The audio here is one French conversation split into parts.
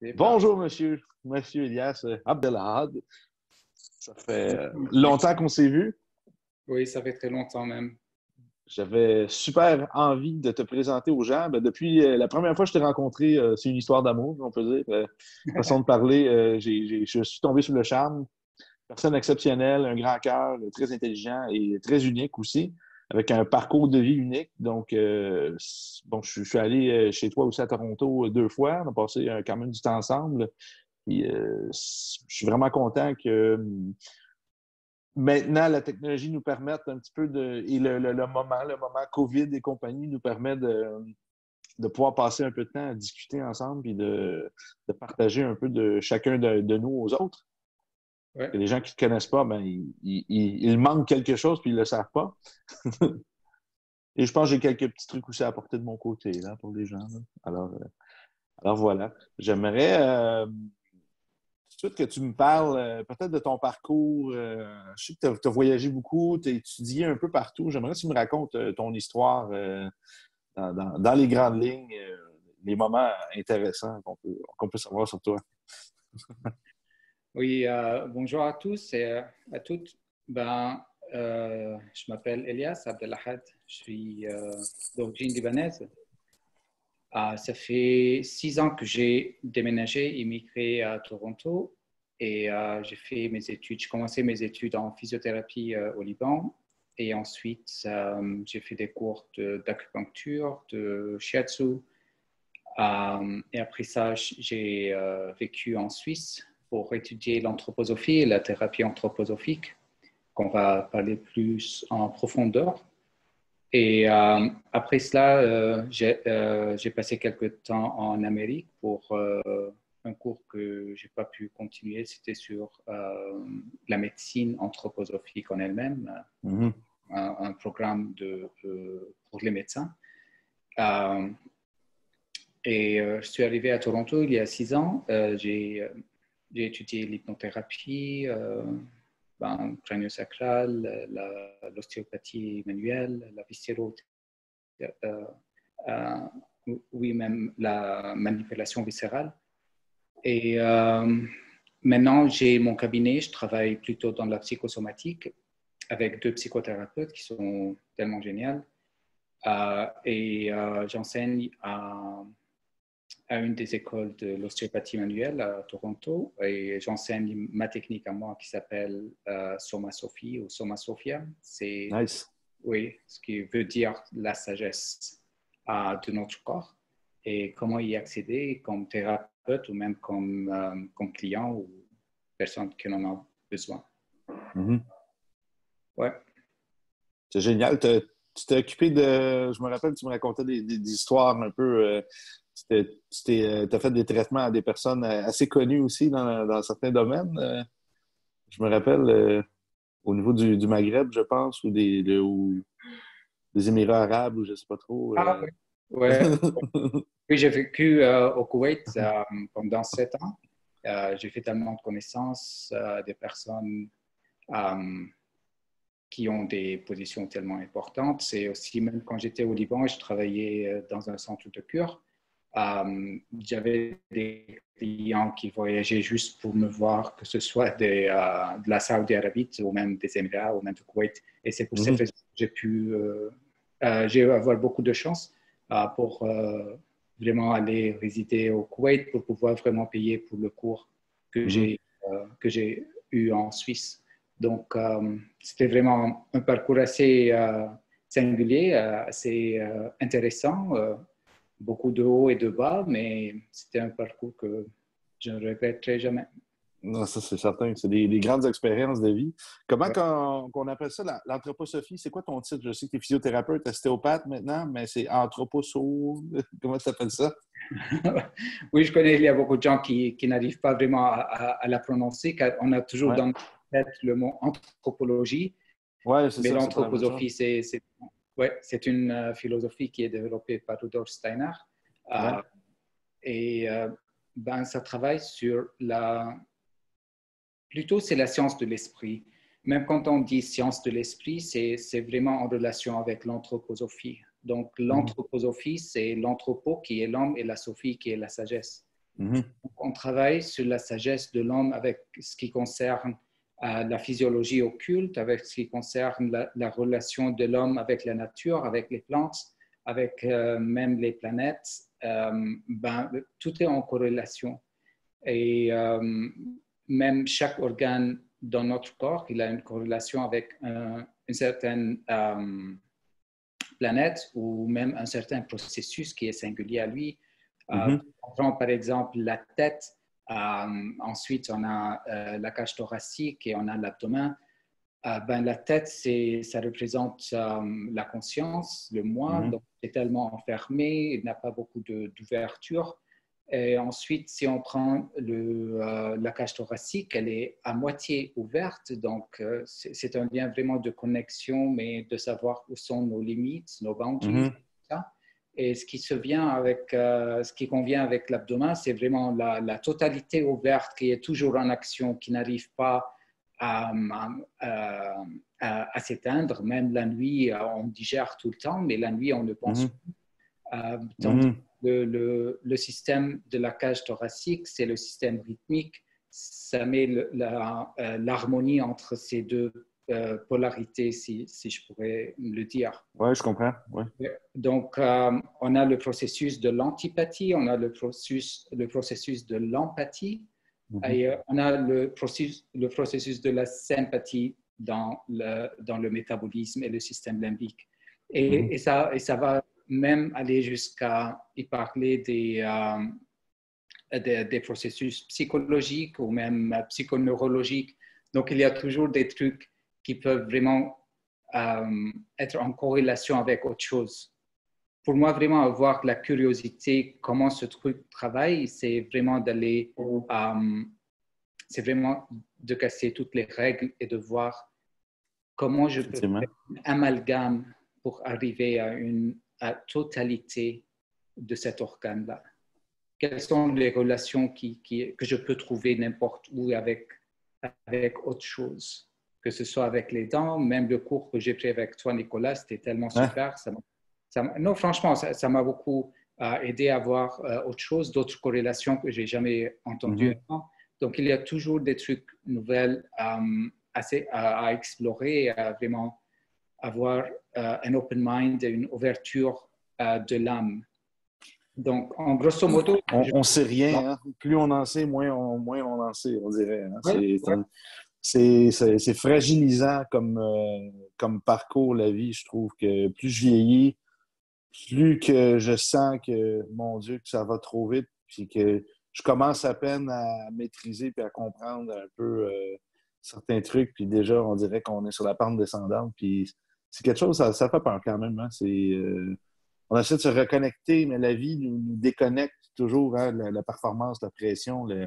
C'est parti. Bonjour, monsieur Elias Abdelhad. Ça fait longtemps qu'on s'est vu. Oui, ça fait très longtemps même. J'avais super envie de te présenter aux gens. Ben, depuis la première fois que je t'ai rencontré, c'est une histoire d'amour, on peut dire. Façon de parler, je suis tombé sous le charme. Personne exceptionnelle, un grand cœur, très intelligent et très unique aussi, avec un parcours de vie unique. Donc, bon, je suis allé chez toi aussi à Toronto 2 fois. On a passé quand même du temps ensemble. Puis, je suis vraiment content que maintenant la technologie nous permette un petit peu de. Et le moment COVID et compagnie nous permet de pouvoir passer un peu de temps à discuter ensemble et de partager un peu de chacun de nous aux autres. Ouais. Et les gens qui ne te connaissent pas, ben, ils manquent quelque chose puis ils ne le savent pas. Et je pense que j'ai quelques petits trucs aussi à apporter de mon côté là, pour les gens. Là. Alors voilà. J'aimerais tout de suite que tu me parles peut-être de ton parcours. Je sais que tu as voyagé beaucoup, tu as étudié un peu partout. J'aimerais que tu me racontes ton histoire dans les grandes lignes, les moments intéressants qu'on peut savoir sur toi. Oui, bonjour à tous et à toutes. Je m'appelle Elias Abdelahad, je suis d'origine libanaise. Ça fait 6 ans que j'ai déménagé, immigré à Toronto et j'ai commencé mes études en physiothérapie au Liban et ensuite j'ai fait des cours d'acupuncture, de shiatsu. Et après ça, j'ai vécu en Suisse pour étudier l'anthroposophie et la thérapie anthroposophique, qu'on va parler plus en profondeur. Et après cela, j'ai passé quelques temps en Amérique pour un cours que je n'ai pas pu continuer. C'était sur la médecine anthroposophique en elle-même, Mhm. un programme pour les médecins. Je suis arrivé à Toronto il y a 6 ans. J'ai étudié l'hypnothérapie, crânio-sacrale, l'ostéopathie manuelle, la viscérothérapie, euh, oui, même la manipulation viscérale. Et maintenant, j'ai mon cabinet. Je travaille plutôt dans la psychosomatique avec 2 psychothérapeutes qui sont tellement géniales. J'enseigne à une des écoles de l'ostéopathie manuelle à Toronto et j'enseigne ma technique à moi qui s'appelle Soma Sophie ou Soma Sophia. C'est, Nice. oui, ce qui veut dire la sagesse de notre corps et comment y accéder comme thérapeute ou même comme client ou personne qui en a besoin. Mhm. Ouais. C'est génial. Tu t'es occupé de. Je me rappelle, tu me racontais des histoires un peu. Tu as fait des traitements à des personnes assez connues aussi dans certains domaines. Je me rappelle au niveau du Maghreb, je pense, ou des Émirats arabes, ou je ne sais pas trop. Ah, oui. Ouais. Oui, j'ai vécu au Koweït pendant 7 ans. J'ai fait tellement de connaissances des personnes euh, qui ont des positions tellement importantes. C'est aussi, même quand j'étais au Liban, je travaillais dans un centre de cure. J'avais des clients qui voyageaient juste pour me voir, que ce soit de la Saudi Arabie ou même des Émirats ou même du Koweït. Et c'est pour cette Mhm. raison que j'ai eu avoir beaucoup de chance pour vraiment aller résider au Koweït pour pouvoir vraiment payer pour le cours que Mhm. j'ai eu en Suisse. Donc, c'était vraiment un parcours assez singulier, assez intéressant, beaucoup de hauts et de bas, mais c'était un parcours que je ne regretterai jamais. Non, ça, c'est certain. C'est des grandes expériences de vie. Comment qu'on appelle ça, l'anthroposophie? C'est quoi ton titre? Je sais que tu es physiothérapeute, ostéopathe maintenant, mais c'est anthroposo. Comment tu appelles ça? Oui, je connais, il y a beaucoup de gens qui n'arrivent pas vraiment à la prononcer, car on a toujours Ouais. dans notre tête le mot anthropologie, Ouais, c'est mais ça, c'est pas la même chose. l'anthroposophie, c'est une philosophie qui est développée par Rudolf Steiner. Ouais. Euh, Ça travaille sur plutôt c'est la science de l'esprit. Même quand on dit science de l'esprit, c'est vraiment en relation avec l'anthroposophie. Donc, Mhm. l'anthroposophie, c'est l'anthropo qui est l'homme et la sophie qui est la sagesse. Mhm. On travaille sur la sagesse de l'homme avec ce qui concerne la physiologie occulte, avec ce qui concerne la relation de l'homme avec la nature, avec les plantes, avec même les planètes. Tout est en corrélation. Et même chaque organe dans notre corps, il a une corrélation avec une certaine planète ou même un certain processus qui est singulier à lui. Mhm. On prend par exemple la tête, ensuite on a la cage thoracique et on a l'abdomen. La tête, ça représente la conscience, le moi, Mhm. donc c'est tellement enfermé, il n'a pas beaucoup d'ouverture. Et ensuite, si on prend la cage thoracique, elle est à moitié ouverte, donc c'est un lien vraiment de connexion, mais de savoir où sont nos limites, nos boundaries. Mhm. Ça. Et ce qui convient avec l'abdomen, c'est vraiment la totalité ouverte qui est toujours en action, qui n'arrive pas à, à s'éteindre. Même la nuit, on digère tout le temps, mais la nuit, on ne pense Mhm. plus. Tandis Mhm. que le système de la cage thoracique, c'est le système rythmique. Ça met l'harmonie entre ces deux polarités, si je pourrais le dire. Ouais, je comprends. Ouais. Donc, on a le processus de l'antipathie, on a le processus de l'empathie, Mhm. et on a le processus de la sympathie dans le métabolisme et le système limbique. Mhm. Et ça va même aller jusqu'à y parler des processus psychologiques ou même psychoneurologiques. Donc, il y a toujours des trucs qui peuvent vraiment être en corrélation avec autre chose. Pour moi, vraiment avoir la curiosité, comment ce truc travaille, c'est vraiment de casser toutes les règles et de voir comment je peux Effectivement. faire un amalgame pour arriver à une totalité de cet organe-là. Quelles sont les relations que je peux trouver n'importe où avec autre chose, que ce soit avec les dents, même le cours que j'ai pris avec toi, Nicolas, c'était tellement Hein? super. Non, franchement, ça m'a beaucoup aidé à voir autre chose, d'autres corrélations que j'ai jamais entendues Mhm. avant. Donc, il y a toujours des trucs nouvelles à explorer et à vraiment avoir un open mind et une ouverture de l'âme. Donc, en grosso modo, On ne sait rien, hein. Plus on en sait, moins on en sait, on dirait, hein. ouais, C'est fragilisant comme parcours, la vie. Je trouve que plus je vieillis, plus que je sens que, mon Dieu, que ça va trop vite, puis que je commence à peine à maîtriser puis à comprendre un peu certains trucs, puis déjà, on dirait qu'on est sur la pente descendante, puis c'est quelque chose, ça fait peur quand même, hein. On essaie de se reconnecter, mais la vie nous déconnecte toujours, hein, la performance, la pression, le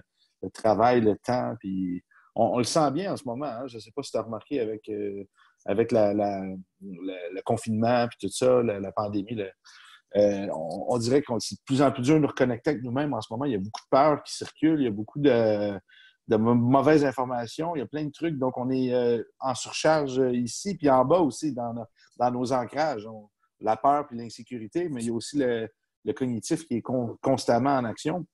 travail, le temps, puis on le sent bien en ce moment, hein. Je ne sais pas si tu as remarqué avec le confinement, puis tout ça, la pandémie, on dirait qu'on c'est de plus en plus dur de nous reconnecter avec nous-mêmes en ce moment. Il y a beaucoup de peur qui circule, il y a beaucoup de mauvaises informations, il y a plein de trucs. Donc, on est en surcharge ici, puis en bas aussi, dans nos ancrages. La peur puis l'insécurité, mais il y a aussi le cognitif qui est constamment en action.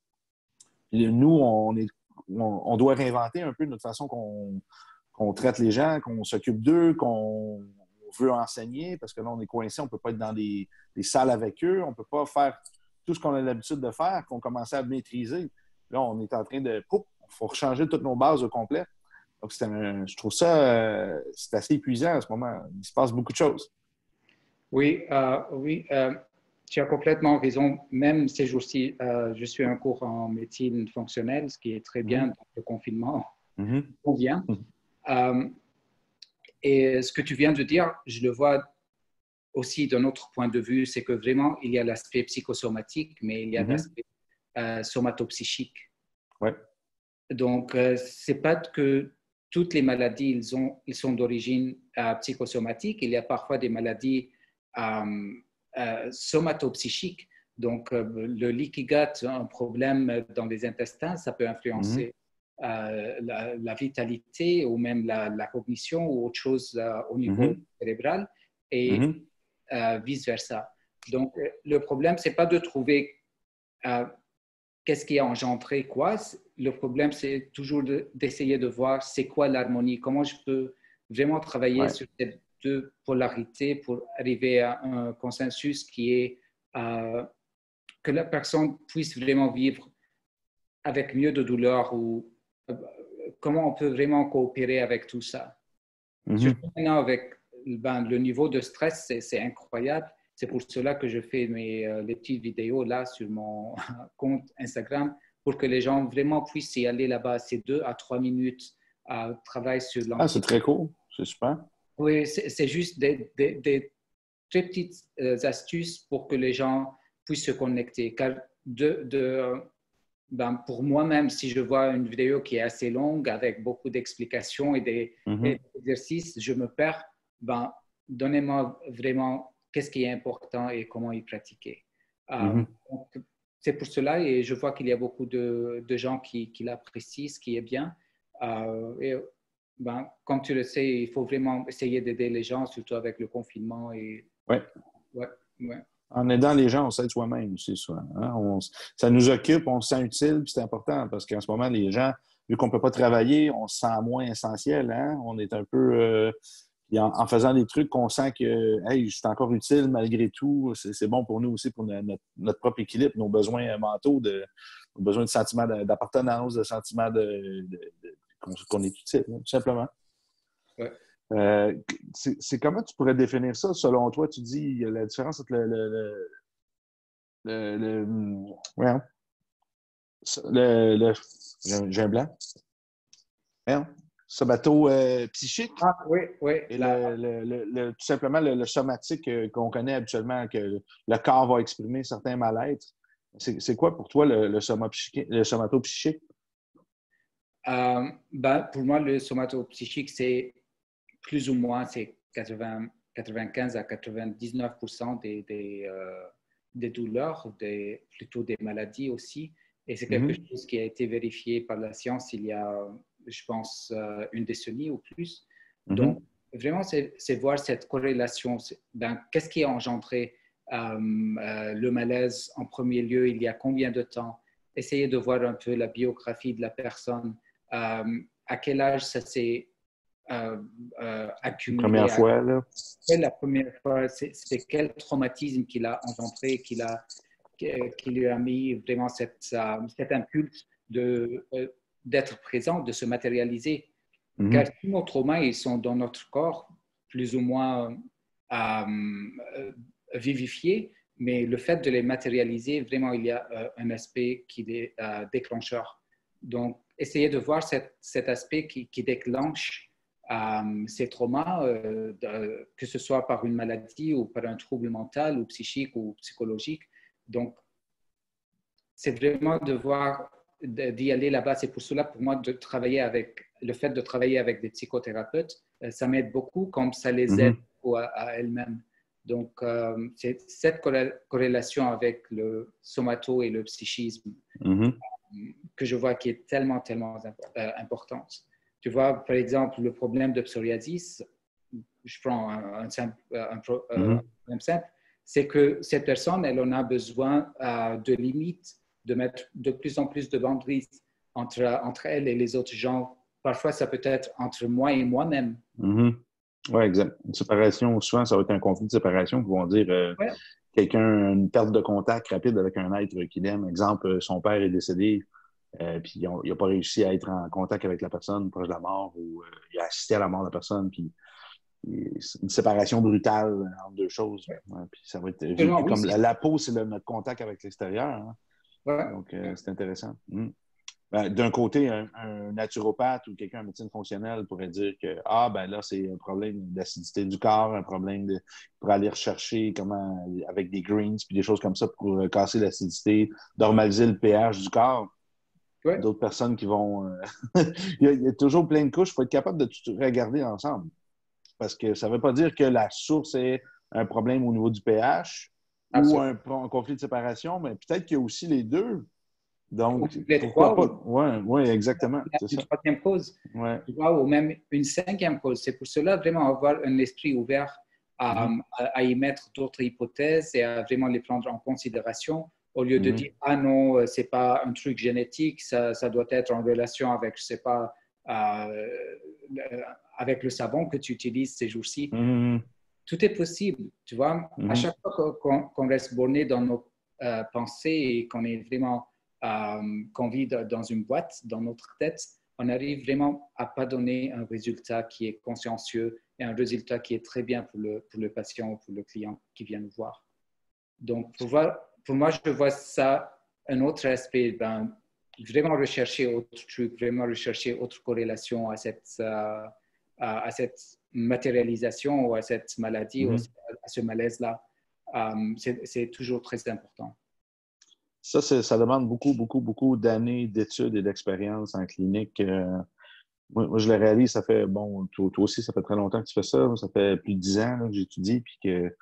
Puis nous, on doit réinventer un peu notre façon qu'on traite les gens, qu'on s'occupe d'eux, qu'on veut enseigner, parce que là, on est coincé, on ne peut pas être dans des salles avec eux, on ne peut pas faire tout ce qu'on a l'habitude de faire, qu'on commençait à maîtriser. Là, on est en train de... Il faut rechanger toutes nos bases au complet. Donc, je trouve ça c'est assez épuisant en ce moment. Il se passe beaucoup de choses. oui, oui, tu as complètement raison. Même ces jours-ci, je suis en cours en médecine fonctionnelle, ce qui est très bien Mhm. dans le confinement Mhm. convient. Euh, et ce que tu viens de dire, je le vois aussi d'un autre point de vue, c'est que vraiment, il y a l'aspect psychosomatique, mais il y a Mhm. l'aspect somatopsychique. Ouais. Donc, c'est pas que toutes les maladies, ils sont d'origine psychosomatique. Il y a parfois des maladies somatopsychiques. Donc, le leaky gut, un problème dans les intestins, ça peut Mhm. influencer la vitalité ou même la cognition ou autre chose au niveau Mhm. cérébral et Mhm. vice-versa. Donc, le problème, c'est pas de trouver qu'est-ce qui a engendré quoi. Le problème, c'est toujours d'essayer de voir c'est quoi l'harmonie, comment je peux vraiment travailler Ouais. sur ces deux polarités pour arriver à un consensus qui est que la personne puisse vraiment vivre avec mieux de douleur ou comment on peut vraiment coopérer avec tout ça. Surtout maintenant avec le niveau de stress, c'est incroyable. C'est pour cela que je fais les petites vidéos là sur mon compte Instagram pour que les gens vraiment puissent y aller là-bas. C'est 2 à 3 minutes à travail sur Ah, c'est l'anxiété. très cool. C'est super. Oui, c'est juste des très petites astuces pour que les gens puissent se connecter. Car pour moi-même, si je vois une vidéo qui est assez longue avec beaucoup d'explications et des exercices, je me perds. Donnez-moi vraiment qu'est-ce qui est important et comment y pratiquer. Donc, c'est pour cela et je vois qu'il y a beaucoup de gens qui l'apprécient, ce qui est bien. Comme tu le sais, il faut vraiment essayer d'aider les gens, surtout avec le confinement. Et, Ouais. ouais, ouais. En aidant les gens, on s'aide soi-même aussi, souvent. Hein? Ça nous occupe, on se sent utile, puis c'est important parce qu'en ce moment, les gens, vu qu'on ne peut pas travailler, on se sent moins essentiel. Hein? On est un peu. En faisant des trucs qu'on sent que, hey, je suis encore utile malgré tout, c'est bon pour nous aussi, pour notre propre équilibre, nos besoins mentaux, nos besoins de sentiment d'appartenance, de sentiment qu'on est utile, hein, tout simplement. Ouais. C'est comment tu pourrais définir ça, selon toi? Tu dis la différence entre j'ai un blanc. Somato psychique Ah, oui, oui. et tout simplement le somatique qu'on connaît habituellement, que le corps va exprimer certains mal-être. C'est quoi pour toi le somato-psychique? Pour moi, le somato-psychique, c'est plus ou moins 95 à 99% des douleurs, plutôt des maladies aussi. Et c'est quelque chose qui a été vérifié par la science il y a, je pense, une décennie ou plus. Donc, vraiment, c'est voir cette corrélation. Qu'est-ce qui a engendré le malaise en premier lieu, il y a combien de temps? Essayer de voir un peu la biographie de la personne. À quel âge ça s'est accumulé. Première fois, là. La première fois, c'est quel traumatisme qu'il a engendré, qui lui a mis vraiment cet impulse d'être présent, de se matérialiser. Car tous nos traumas, ils sont dans notre corps, plus ou moins vivifiés, mais le fait de les matérialiser, vraiment, il y a un aspect qui est déclencheur. Donc, essayez de voir cet aspect qui déclenche ces traumas, que ce soit par une maladie ou par un trouble mental ou psychique ou psychologique. Donc, c'est vraiment d'y aller là-bas. C'est pour cela, pour moi, le fait de travailler avec des psychothérapeutes, ça m'aide beaucoup, comme ça les aide à elles-mêmes. Donc, c'est cette corrélation avec le somato et le psychisme que je vois qui est tellement, tellement importante. Tu vois, par exemple, le problème de psoriasis, je prends un problème simple, c'est que cette personne, elle en a besoin de limites, de mettre de plus en plus de banderies entre elle et les autres gens. Parfois, ça peut être entre moi et moi-même. Oui, exact. Une séparation, souvent, ça va être un conflit de séparation qui vont dire quelqu'un, une perte de contact rapide avec un être qu'il aime. Exemple, son père est décédé, puis il n'a pas réussi à être en contact avec la personne proche de la mort ou il a assisté à la mort de la personne, puis c'est une séparation brutale entre deux choses. Ouais, puis ça va être vécu comme la peau, c'est notre contact avec l'extérieur. Hein. Donc, c'est intéressant. D'un côté, un naturopathe ou quelqu'un en médecine fonctionnelle pourrait dire que là, c'est un problème d'acidité du corps, un problème pour aller rechercher avec des greens puis des choses comme ça pour casser l'acidité, normaliser le pH du corps. Ouais. D'autres personnes qui vont... il y a toujours plein de couches. Il faut être capable de tout regarder ensemble. Parce que ça ne veut pas dire que la source est un problème au niveau du pH ou un conflit de séparation, mais peut-être qu'il y a aussi les deux. Donc, pourquoi pas? Oui, exactement. Une troisième cause, tu vois, ou même une cinquième cause. C'est pour cela vraiment avoir un esprit ouvert à y mettre d'autres hypothèses et à vraiment les prendre en considération au lieu de dire, ah non, c'est pas un truc génétique, ça doit être en relation avec, je sais pas, avec le savon que tu utilises ces jours-ci. Tout est possible, tu vois. À chaque fois qu'on reste borné dans nos pensées et qu'on est vraiment, qu'on vit dans une boîte, dans notre tête, on arrive vraiment à pas donner un résultat qui est consciencieux et un résultat qui est très bien pour le patient ou pour le client qui vient nous voir. Donc, pour moi, je vois ça, un autre aspect, vraiment rechercher autre truc, vraiment rechercher autre corrélation à cette matérialisation ou à cette maladie, ou à ce malaise-là. C'est toujours très important. Ça demande beaucoup, beaucoup, beaucoup d'années d'études et d'expérience en clinique. Moi, je le réalise, ça fait, bon, toi aussi, ça fait très longtemps que tu fais ça. Ça fait plus de 10 ans là, que j'étudie. Puis que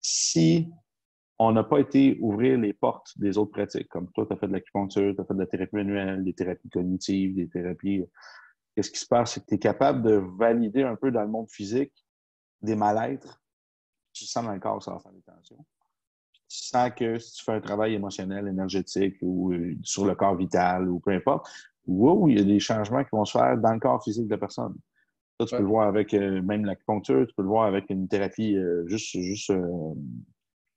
si on n'a pas été ouvrir les portes des autres pratiques, comme toi, tu as fait de l'acupuncture, tu as fait de la thérapie manuelle, des thérapies cognitives, des thérapies. Qu'est-ce qui se passe? C'est que tu es capable de valider un peu dans le monde physique des mal-être. Tu sens dans le corps, ça va faire des tensions. Tu sens que si tu fais un travail émotionnel, énergétique ou sur le corps vital ou peu importe, wow, il y a des changements qui vont se faire dans le corps physique de la personne. Ça, tu peux le voir avec même l'acupuncture, tu peux le voir avec une thérapie juste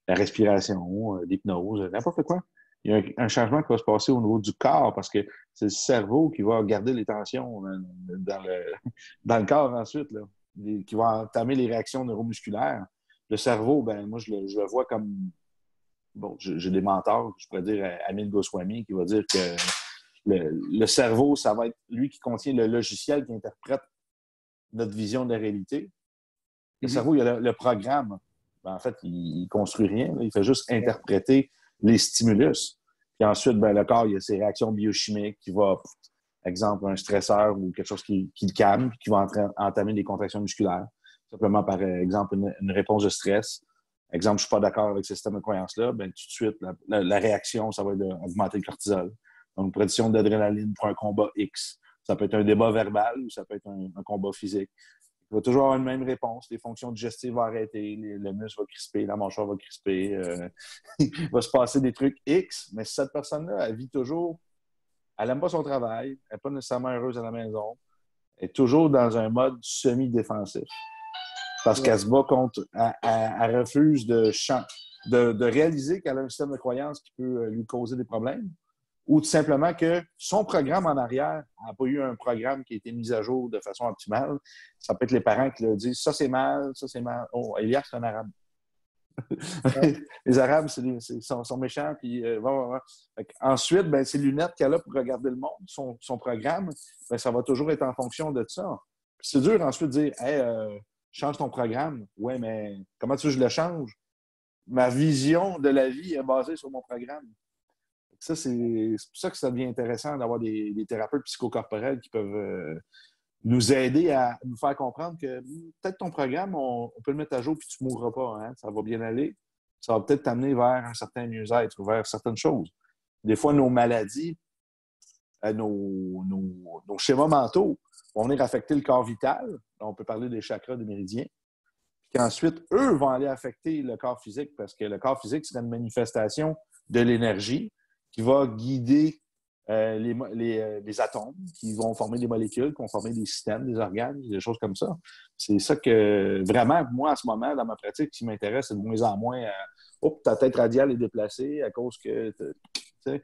la respiration, l'hypnose, n'importe quoi. Il y a un changement qui va se passer au niveau du corps parce que c'est le cerveau qui va garder les tensions dans le corps ensuite, là, qui va entamer les réactions neuromusculaires. Le cerveau, ben moi, je le vois comme... Bon, j'ai des mentors, je pourrais dire Amit Goswami, qui va dire que le cerveau, ça va être lui qui contient le logiciel qui interprète notre vision de la réalité. Le cerveau, il y a le programme. Ben, en fait, il ne construit rien. Là. Il fait juste interpréter les stimulus. Puis ensuite, ben, le corps, il y a ses réactions biochimiques qui vont, exemple, un stresseur ou quelque chose qui le calme, puis qui va entamer des contractions musculaires. Simplement, par exemple, une réponse de stress. Exemple, je ne suis pas d'accord avec ce système de croyance-là, ben, tout de suite, la réaction, ça va être d'augmenter le cortisol. Donc, production d'adrénaline pour un combat X. Ça peut être un débat verbal ou ça peut être un combat physique. Il va toujours avoir une même réponse. Les fonctions digestives vont arrêter, le muscle va crisper, la mâchoire va crisper. Il va se passer des trucs X, mais cette personne-là, elle vit toujours... Elle n'aime pas son travail, elle n'est pas nécessairement heureuse à la maison, elle est toujours dans un mode semi-défensif. Parce qu'elle se bat contre... Elle refuse de réaliser qu'elle a un système de croyance qui peut lui causer des problèmes. Ou tout simplement que son programme en arrière n'a pas eu un programme qui a été mis à jour de façon optimale. Ça peut être les parents qui leur disent « ça c'est mal, ça c'est mal ». Oh, Elias, c'est un arabe. Ouais. Les arabes, sont méchants. Puis, ensuite, ben, ces lunettes qu'elle a pour regarder le monde, son programme, ben, ça va toujours être en fonction de ça. C'est dur ensuite de dire « hey, change ton programme ». Ouais, mais comment tu veux que je le change? Ma vision de la vie est basée sur mon programme. Ça, c'est pour ça que ça devient intéressant d'avoir des thérapeutes psychocorporels qui peuvent nous aider à nous faire comprendre que peut-être ton programme, on peut le mettre à jour puis tu ne mourras pas. Hein? Ça va bien aller. Ça va peut-être t'amener vers un certain mieux-être, vers certaines choses. Des fois, nos maladies, nos schémas mentaux vont venir affecter le corps vital. On peut parler des chakras, des méridiens. Puis ensuite, eux vont aller affecter le corps physique parce que le corps physique serait une manifestation de l'énergie qui va guider les atomes, qui vont former des molécules, qui vont former des systèmes, des organes, des choses comme ça. C'est ça que, vraiment, moi, en ce moment, dans ma pratique, ce qui m'intéresse, c'est de moins en moins ta tête radiale est déplacée à cause que ça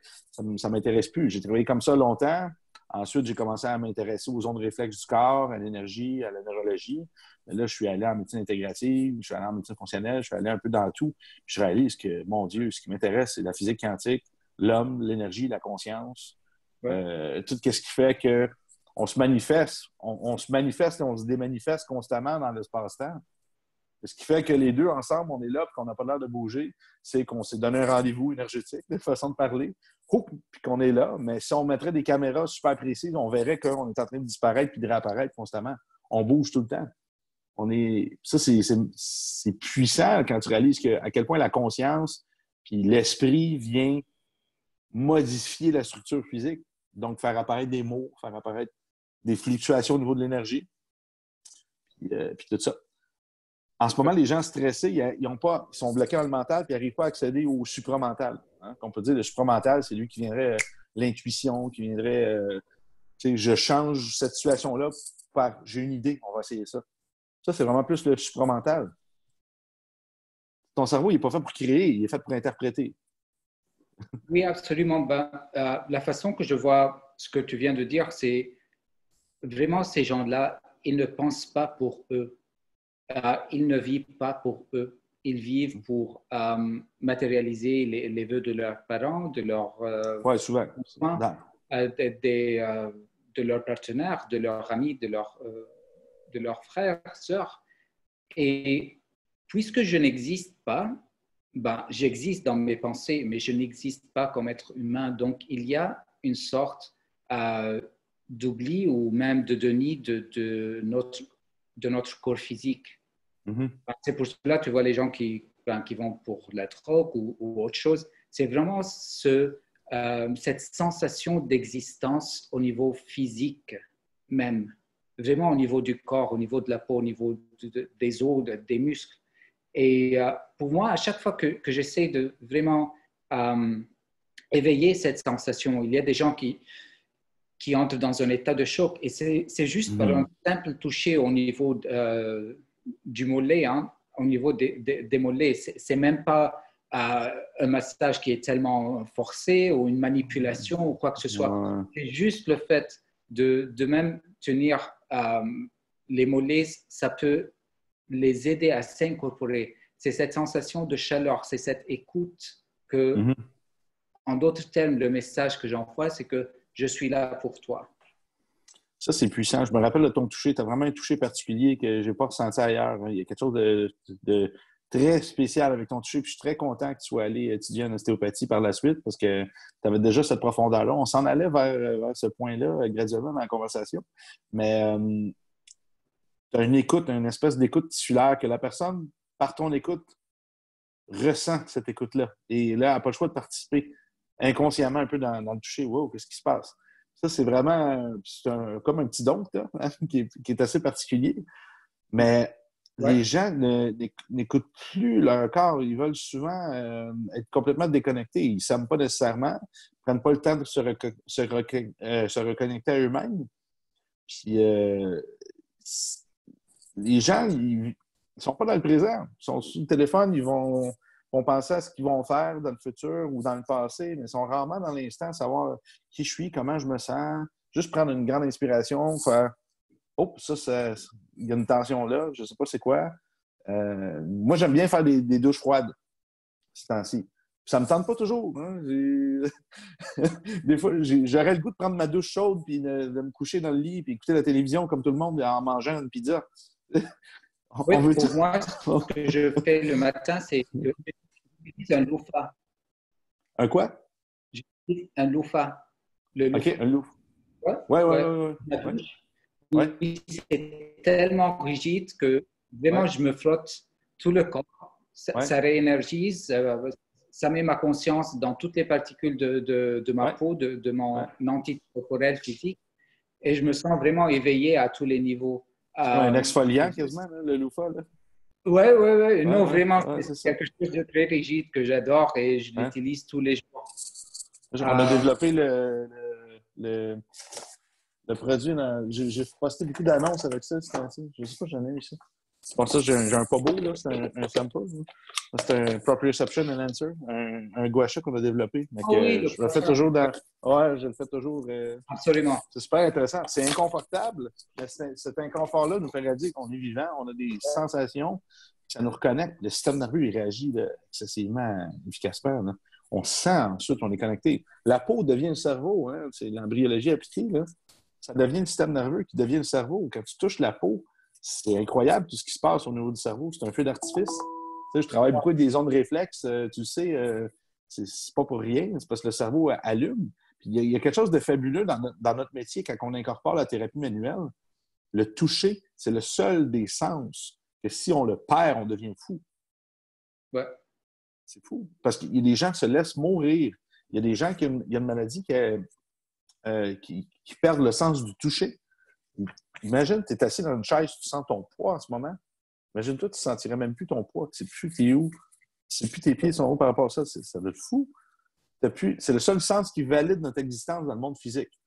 ne m'intéresse plus. J'ai travaillé comme ça longtemps. Ensuite, j'ai commencé à m'intéresser aux ondes réflexes du corps, à l'énergie, à la neurologie. Mais là, je suis allé en médecine intégrative, je suis allé en médecine fonctionnelle, je suis allé un peu dans tout. Je réalise que, mon Dieu, ce qui m'intéresse, c'est la physique quantique, l'homme, l'énergie, la conscience, tout ce qui fait qu'on se manifeste, on se manifeste et on se démanifeste constamment dans l'espace-temps. Ce qui fait que les deux ensemble, on est là et qu'on n'a pas l'air de bouger, c'est qu'on s'est donné un rendez-vous énergétique, de façon de parler, puis qu'on est là. Mais si on mettrait des caméras super précises, on verrait qu'on est en train de disparaître puis de réapparaître constamment. On bouge tout le temps. Ça, c'est puissant quand tu réalises à quel point la conscience puis l'esprit vient modifier la structure physique, donc faire apparaître des mots, faire apparaître des fluctuations au niveau de l'énergie, puis tout ça. En ce moment, les gens stressés, ils sont bloqués dans le mental et ils n'arrivent pas à accéder au supramental. hein, qu'on peut dire. Le supramental, c'est lui qui viendrait l'intuition, qui viendrait je change cette situation-là par j'ai une idée, on va essayer ça. Ça, c'est vraiment plus le supramental. Ton cerveau, il n'est pas fait pour créer, il est fait pour interpréter. Oui, absolument. La façon que je vois ce que tu viens de dire, c'est vraiment ces gens-là, ils ne pensent pas pour eux. Ils ne vivent pas pour eux. Ils vivent pour matérialiser les vœux de leurs parents, de leurs Oui, souvent. enfants, de leurs partenaires, de leurs amis, de leurs frères, sœurs. Et puisque je n'existe pas, j'existe dans mes pensées, mais je n'existe pas comme être humain. Donc, il y a une sorte d'oubli ou même de déni de notre corps physique. Mm-hmm. C'est pour cela, tu vois, les gens qui vont pour la drogue ou autre chose, c'est vraiment cette sensation d'existence au niveau physique même, vraiment au niveau du corps, au niveau de la peau, au niveau des os, des muscles. Et pour moi, à chaque fois que j'essaie de vraiment éveiller cette sensation, il y a des gens qui entrent dans un état de choc et c'est juste par un simple toucher au niveau du mollet, hein, au niveau des mollets. C'est même pas un massage qui est tellement forcé ou une manipulation ou quoi que ce soit. Ouais. C'est juste le fait de même tenir les mollets, ça peut les aider à s'incorporer. C'est cette sensation de chaleur, c'est cette écoute que, en d'autres termes, le message que j'envoie, c'est que je suis là pour toi. Ça, c'est puissant. Je me rappelle de ton toucher. Tu as vraiment un toucher particulier que je n'ai pas ressenti ailleurs. Il y a quelque chose de très spécial avec ton toucher. Puis je suis très content que tu sois allé étudier en ostéopathie par la suite parce que tu avais déjà cette profondeur-là. On s'en allait vers ce point-là graduellement dans la conversation. Mais tu as une écoute, une espèce d'écoute tissulaire que la personne, par ton écoute, ressent cette écoute-là. Et là, elle n'a pas le choix de participer inconsciemment un peu dans le toucher. Wow, qu'est-ce qui se passe? Ça, c'est vraiment comme un petit don là, hein, qui est assez particulier. Mais les gens n'écoutent plus leur corps. Ils veulent souvent être complètement déconnectés. Ils ne s'aiment pas nécessairement, ne prennent pas le temps de se reconnecter à eux-mêmes. Puis les gens, ils ne sont pas dans le présent. Ils sont sur le téléphone, ils vont penser à ce qu'ils vont faire dans le futur ou dans le passé, mais ils sont rarement dans l'instant, savoir qui je suis, comment je me sens, juste prendre une grande inspiration, faire « Oh, ça, il y a une tension là, je ne sais pas c'est quoi. » Moi, j'aime bien faire des douches froides ces temps-ci. Ça ne me tente pas toujours. Hein. Des fois, j'aurais le goût de prendre ma douche chaude puis de me coucher dans le lit puis écouter la télévision comme tout le monde en mangeant une pizza. Oui, pour moi, ce que je fais le matin, c'est que j'utilise un loofah. Un quoi? J'utilise un loofah. Le loofah. OK, un loofah. Ouais. C'est tellement rigide que vraiment, je me frotte tout le corps. Ça réénergise, ça met ma conscience dans toutes les particules de ma peau, de mon entité corporelle physique. Et je me sens vraiment éveillé à tous les niveaux. Un exfoliant quasiment, là, le loofah. Oui. Non, vraiment, c'est quelque chose de très rigide que j'adore et je l'utilise tous les jours. On a développé le produit. J'ai posté beaucoup d'annonces avec ça. Je ne sais pas, j'en ai eu ça. C'est pour ça que j'ai un pas beau, là. C'est un sample. C'est un Proprioception and Answer, un gua sha qu'on a développé. Je le fais toujours je le fais toujours. Absolument. C'est super intéressant. C'est inconfortable, mais cet inconfort-là nous fait dire qu'on est vivant, on a des sensations, ça nous reconnecte. Le système nerveux, il réagit excessivement efficacement. Là. On sent ensuite, on est connecté. La peau devient le cerveau. Hein? C'est l'embryologie appliquée. Là. Ça devient le système nerveux qui devient le cerveau. Quand tu touches la peau, c'est incroyable tout ce qui se passe au niveau du cerveau. C'est un feu d'artifice. Tu sais, je travaille beaucoup avec des ondes réflexes. Tu sais, c'est pas pour rien. C'est parce que le cerveau allume. Puis il y a quelque chose de fabuleux dans notre métier quand on incorpore la thérapie manuelle. Le toucher, c'est le seul des sens que si on le perd, on devient fou. Ouais. C'est fou. Parce qu'il y a des gens qui se laissent mourir. Il y a des gens qui ont une maladie qui perdent le sens du toucher. Imagine, tu es assis dans une chaise, tu sens ton poids en ce moment. Imagine-toi, tu ne sentirais même plus ton poids. Tu ne sais plus t'es où. Tu ne sais plus tes pieds sont où par rapport à ça. Ça doit être fou. C'est le seul sens qui valide notre existence dans le monde physique.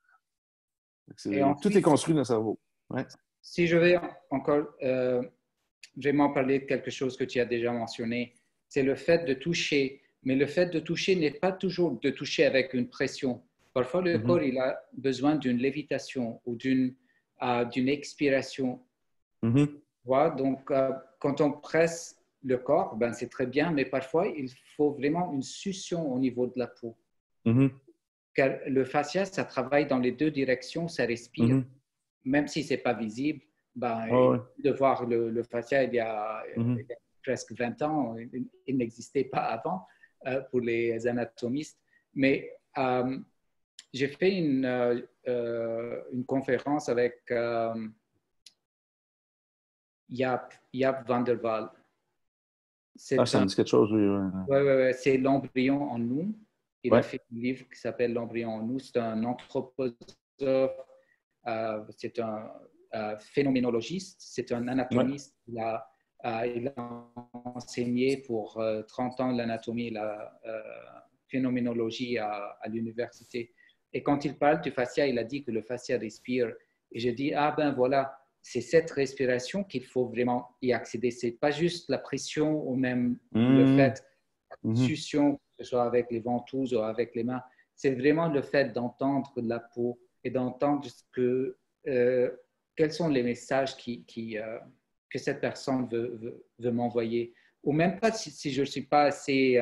Et ensuite, tout est construit dans le cerveau. Ouais. Si je vais encore vraiment parler de quelque chose que tu as déjà mentionné, c'est le fait de toucher. Mais le fait de toucher n'est pas toujours de toucher avec une pression. Parfois, le corps il a besoin d'une lévitation ou d'une expiration. Voilà, donc, quand on presse le corps, ben, c'est très bien, mais parfois, il faut vraiment une succion au niveau de la peau. Car le fascia, ça travaille dans les deux directions, ça respire. Même si ce n'est pas visible, ben, de voir le fascia il y a presque 20 ans, il n'existait pas avant pour les anatomistes. Mais j'ai fait une conférence avec Jaap van der Wal. Ça me dit quelque chose, oui. Ouais, c'est l'embryon en nous. Il a fait un livre qui s'appelle L'embryon en nous. C'est un anthroposophe, c'est un phénoménologiste, c'est un anatomiste. Il a enseigné pour 30 ans l'anatomie et la phénoménologie à l'université. Et quand il parle du fascia, il a dit que le fascia respire. Et je dis, ah ben voilà, c'est cette respiration qu'il faut vraiment y accéder. Ce n'est pas juste la pression ou même le fait de succion, que ce soit avec les ventouses ou avec les mains. C'est vraiment le fait d'entendre la peau et d'entendre quels sont les messages que cette personne veut m'envoyer. Ou même pas si je ne suis pas assez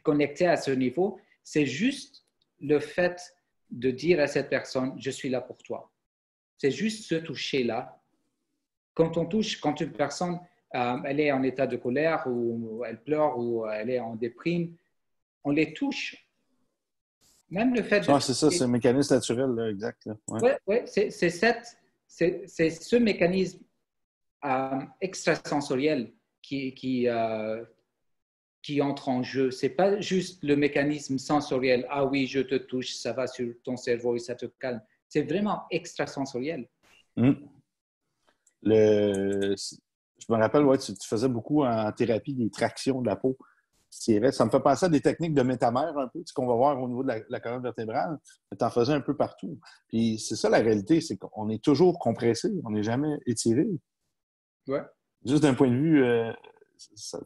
connecté à ce niveau, c'est juste le fait de dire à cette personne, je suis là pour toi. C'est juste ce toucher-là. Quand on touche, quand une personne, elle est en état de colère ou elle pleure ou elle est en déprime, on les touche. Même le fait de... c'est ça, c'est un mécanisme naturel, là, exact. Ouais, c'est ce mécanisme extrasensoriel qui entre en jeu. Ce n'est pas juste le mécanisme sensoriel. Ah oui, je te touche, ça va sur ton cerveau et ça te calme. C'est vraiment extrasensoriel. Je me rappelle, tu faisais beaucoup en thérapie des tractions de la peau. Ça me fait penser à des techniques de métamère un peu, ce qu'on va voir au niveau de la colonne vertébrale. Tu en faisais un peu partout. Puis c'est ça la réalité, c'est qu'on est toujours compressé, on n'est jamais étiré. Ouais. Juste d'un point de vue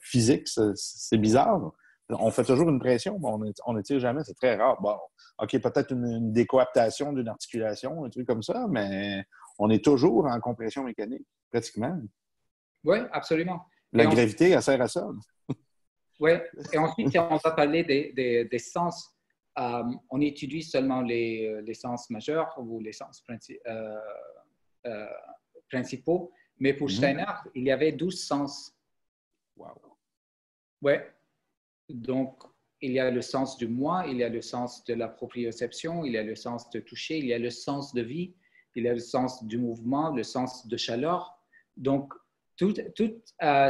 physique, c'est bizarre. On fait toujours une pression, mais on n'étire jamais, c'est très rare. Bon, OK, peut-être une décoaptation d'une articulation, un truc comme ça, mais on est toujours en compression mécanique, pratiquement. Oui, absolument. La gravité, elle sert à ça. Oui, et ensuite, si on va parler des sens, on étudie seulement les sens majeurs ou les sens principaux, mais pour Steiner, il y avait 12 sens. Wow. Oui, donc il y a le sens du moi, il y a le sens de la proprioception, il y a le sens de toucher, il y a le sens de vie, il y a le sens du mouvement, le sens de chaleur. Donc, tous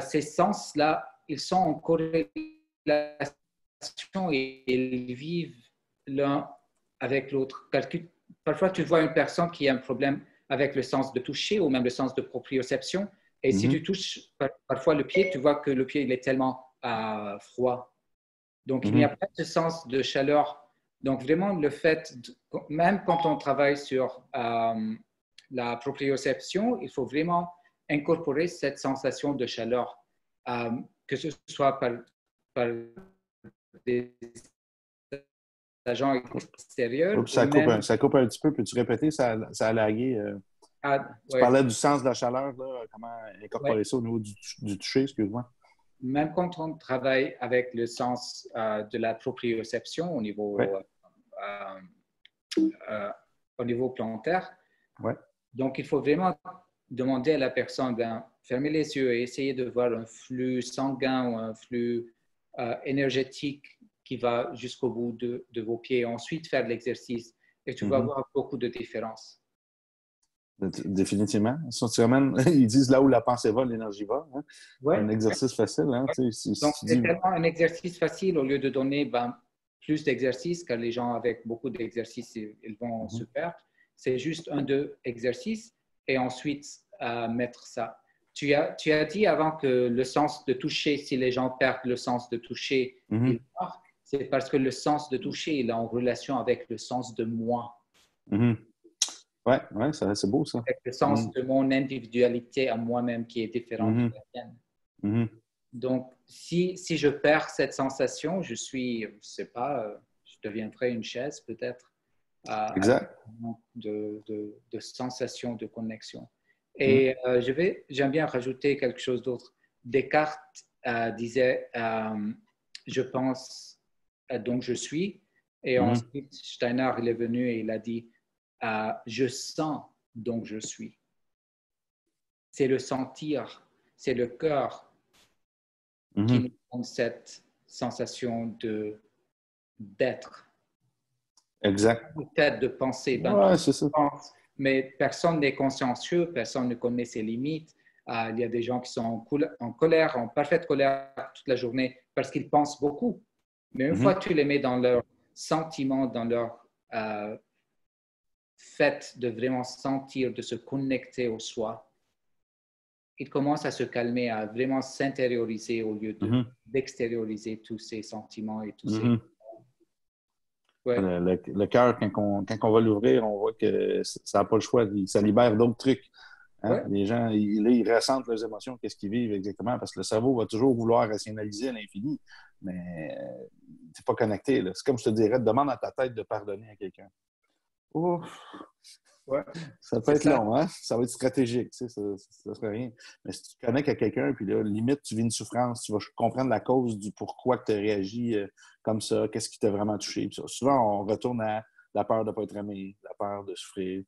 ces sens-là, ils sont en corrélation et ils vivent l'un avec l'autre. Parfois, tu vois une personne qui a un problème avec le sens de toucher ou même le sens de proprioception. Et si tu touches parfois le pied, tu vois que le pied il est tellement froid. Donc, il n'y a pas de sens de chaleur. Donc, vraiment, le fait, même quand on travaille sur la proprioception, il faut vraiment incorporer cette sensation de chaleur, que ce soit par des agents extérieurs. Oups, ça coupe un petit peu. Peux-tu répéter? Ça a lagué. Tu parlais du sens de la chaleur, là, comment incorporer ça au niveau du toucher, excuse-moi. Même quand on travaille avec le sens de la proprioception au niveau plantaire, donc il faut vraiment demander à la personne de fermer les yeux et essayer de voir un flux sanguin ou un flux énergétique qui va jusqu'au bout de vos pieds et ensuite faire l'exercice. Et tu vas voir beaucoup de différences. Définitivement. Ils disent là où la pensée va, l'énergie va. Hein? Un exercice facile. Hein? Donc, c'est tellement un exercice facile au lieu de donner plus d'exercices, car les gens avec beaucoup d'exercices, ils vont se perdre. C'est juste 1-2 exercices et ensuite mettre ça. Tu as dit avant que le sens de toucher, si les gens perdent le sens de toucher, ils partent. c'est parce que le sens de toucher il est en relation avec le sens de moi, Mhm. Ouais, ouais, c'est beau ça. avec le sens de mon individualité à moi-même qui est différente de Mhm. la tienne. Mhm. Donc, si je perds cette sensation, je sais pas, je deviendrai une chaise peut-être, avec Exact. un manque de sensation de connexion. Mhm. Et j'aime bien rajouter quelque chose d'autre. Descartes disait je pense, donc je suis. Et Mhm. ensuite, Steiner, il est venu et il a dit je sens, donc je suis. C'est le sentir, c'est le cœur qui Mhm. nous donne cette sensation d'être. Exact. Peut-être de penser, ben, tout Ouais, c'est ça. pense, mais personne n'est consciencieux, personne ne connaît ses limites. Il y a des gens qui sont en colère, en parfaite colère toute la journée parce qu'ils pensent beaucoup. Mais une fois Mhm. que tu les mets dans leur sentiment, dans leur fait de vraiment sentir, de se connecter au soi, ils commencent à se calmer, à vraiment s'intérioriser au lieu Mhm. d'extérioriser tous ces sentiments et tous ces... Mhm. Ouais, Le cœur, quand on va l'ouvrir, on voit que ça n'a pas le choix. Ça libère d'autres trucs. Hein? ouais, Les gens, ils ressentent leurs émotions, qu'est-ce qu'ils vivent exactement, parce que le cerveau va toujours vouloir rationaliser à l'infini, mais c'est pas connecté. C'est comme je te dirais, demande à ta tête de pardonner à quelqu'un. Ouf, ouais, ça peut c'est être ça. long, hein? Ça va être stratégique, tu sais, ça serait rien. Mais si tu connectes à quelqu'un, puis là, limite, tu vis une souffrance, tu vas comprendre la cause du pourquoi tu as réagi comme ça, qu'est-ce qui t'a vraiment touché. Puis ça, souvent, on retourne à la peur de ne pas être aimé, la peur de souffrir.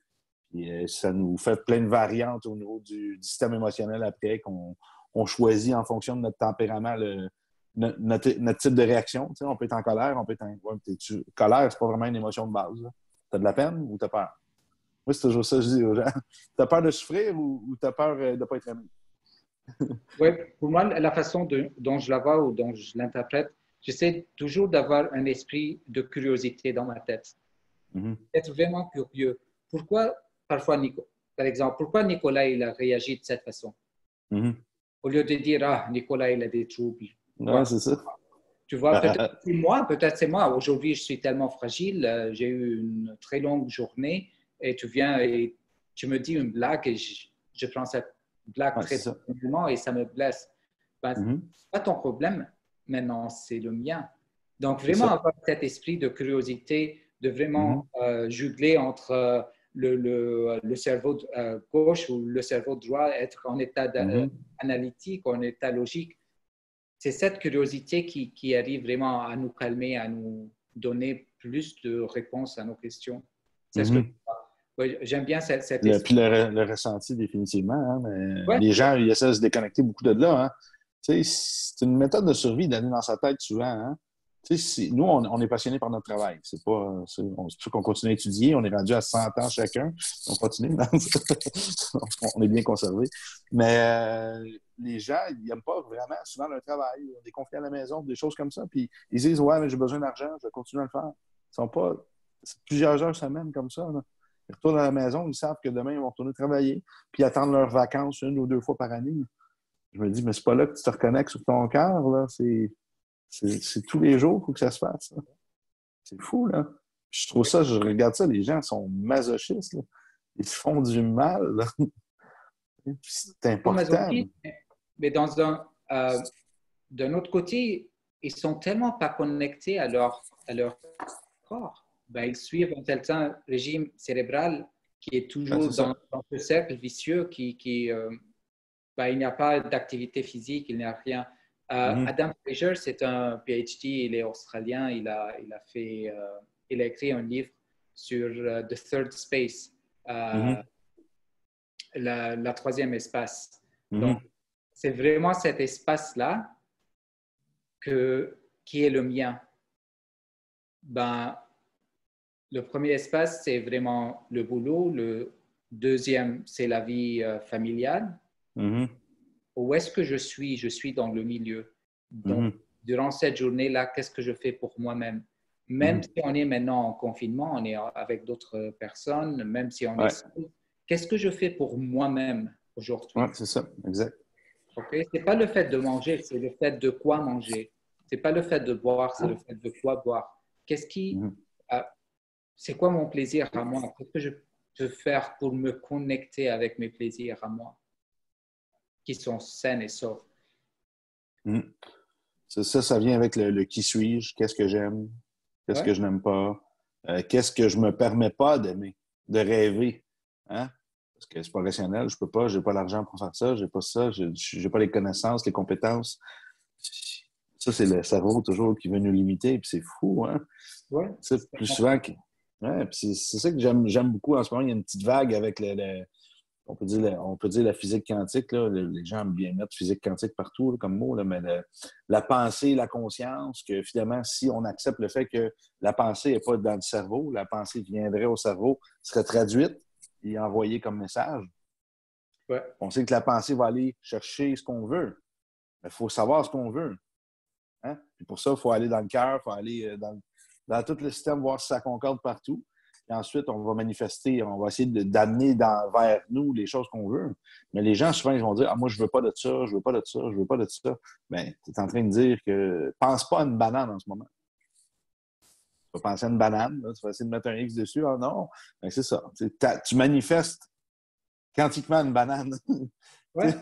Puis, ça nous fait plein de variantes au niveau du système émotionnel après qu'on choisit en fonction de notre tempérament, notre type de réaction. Tu sais, on peut être en colère, on peut être en... Ouais, colère, c'est pas vraiment une émotion de base. Tu as de la peine ou tu as peur? Moi, c'est toujours ça que je dis aux gens. Tu as peur de souffrir ou tu as peur de ne pas être aimé? Oui, pour moi, la façon dont je la vois ou dont je l'interprète, j'essaie toujours d'avoir un esprit de curiosité dans ma tête. Mhm. Être vraiment curieux. Pourquoi, parfois, par exemple, pourquoi Nicolas il a réagi de cette façon? Mhm. Au lieu de dire, ah, Nicolas, il a des troubles. Ouais, Quoi? c'est ça. Tu vois, Euh, euh, peut-être c'est moi. Aujourd'hui, je suis tellement fragile, j'ai eu une très longue journée et tu viens et tu me dis une blague et je prends cette blague ouais, très c'est ça. personnellement et ça me blesse. Ben, Mhm. c'est pas ton problème maintenant, c'est le mien. Donc, C'est vraiment ça. avoir cet esprit de curiosité, de vraiment Mhm. jugler entre le cerveau gauche ou le cerveau droit, être en état Mhm. analytique, en état logique. C'est cette curiosité qui arrive vraiment à nous calmer, à nous donner plus de réponses à nos questions. C'est ce que Mhm. ouais, j'aime bien cet esprit. Puis le ressenti, définitivement. Hein, mais Ouais, les gens, ils essaient de se déconnecter beaucoup de là. Hein. Tu sais, c'est une méthode de survie d'aller dans sa tête souvent. Hein. Tu sais, nous, on est passionnés par notre travail. C'est pas, c'est pour ça qu'on continue à étudier. On est rendu à 100 ans chacun. On continue. On est bien conservé. Mais les gens, ils n'aiment pas vraiment souvent leur travail. Ils ont des conflits à la maison, des choses comme ça. Puis ils disent, ouais, mais j'ai besoin d'argent, je vais continuer à le faire. Ils sont pas... C'est plusieurs heures semaine comme ça. Là. Ils retournent à la maison, ils savent que demain, ils vont retourner travailler, puis attendre leurs vacances 1 ou 2 fois par année. Je me dis, mais c'est pas là que tu te reconnectes sur ton cœur, là. C'est tous les jours, il faut que ça se fasse. Là. C'est fou, là. Je trouve ça, je regarde ça, les gens sont masochistes, là. Ils se font du mal, là. C'est pas important. masochistes, mais d'un autre côté, ils sont tellement pas connectés à leur corps. Ben, ils suivent un certain régime cérébral qui est Ben, toujours c'est ça. dans ce cercle vicieux ben, il n'y a pas d'activité physique, il n'y a rien. Mhm. Adam Fraser, c'est un PhD, il est australien, il a écrit un livre sur The Third Space, euh, Mhm. la troisième espace. Donc, Mhm. c'est vraiment cet espace-là qui est le mien. Ben, le premier espace, c'est vraiment le boulot. Le deuxième, c'est la vie familiale. Mhm. Où est-ce que je suis? Je suis dans le milieu. Donc, Mhm. durant cette journée-là, qu'est-ce que je fais pour moi-même? Même Mhm. si on est maintenant en confinement, on est avec d'autres personnes, même si on est Ouais, seul, qu'est-ce que je fais pour moi-même ouais, aujourd'hui? c'est ça, exact. Okay? Ce n'est pas le fait de manger, c'est le fait de quoi manger. C'est pas le fait de boire, c'est le fait de quoi boire. Qu'est-ce qui, Mhm. c'est quoi mon plaisir à moi? Qu'est-ce que je peux faire pour me connecter avec mes plaisirs à moi, qui sont sains et saufs? Mhm. Ça vient avec le qui suis-je, qu'est-ce que j'aime, qu'est-ce que Ouais, je n'aime pas, qu'est-ce que je me permets pas d'aimer, de rêver. Hein? Parce que c'est pas rationnel, je peux pas, j'ai pas l'argent pour faire ça, j'ai pas ça, j'ai pas les connaissances, les compétences. Ça, c'est le cerveau toujours qui veut nous limiter, puis c'est fou, hein? ouais. Tu sais, plus souvent que. Ouais, puis c'est ça que j'aime beaucoup en ce moment. Il y a une petite vague avec on peut dire la physique quantique. Là. Les gens aiment bien mettre physique quantique partout là, comme mot, là, mais la pensée, la conscience, que finalement, si on accepte le fait que la pensée n'est pas dans le cerveau, la pensée viendrait au cerveau, serait traduite et envoyée comme message. Ouais. On sait que la pensée va aller chercher ce qu'on veut. Mais il faut savoir ce qu'on veut. Hein? Puis pour ça, il faut aller dans le cœur, il faut aller dans tout le système, voir si ça concorde partout. Et ensuite, on va manifester, on va essayer d'amener vers nous les choses qu'on veut. Mais les gens, souvent, ils vont dire « Ah, moi, je veux pas de ça, je veux pas de ça, je veux pas de ça. » Bien, tu es en train de dire que pense pas à une banane en ce moment. Tu vas penser à une banane, là, tu vas essayer de mettre un X dessus. Ah non, bien, c'est ça. Tu manifestes quantiquement une banane. Ouais.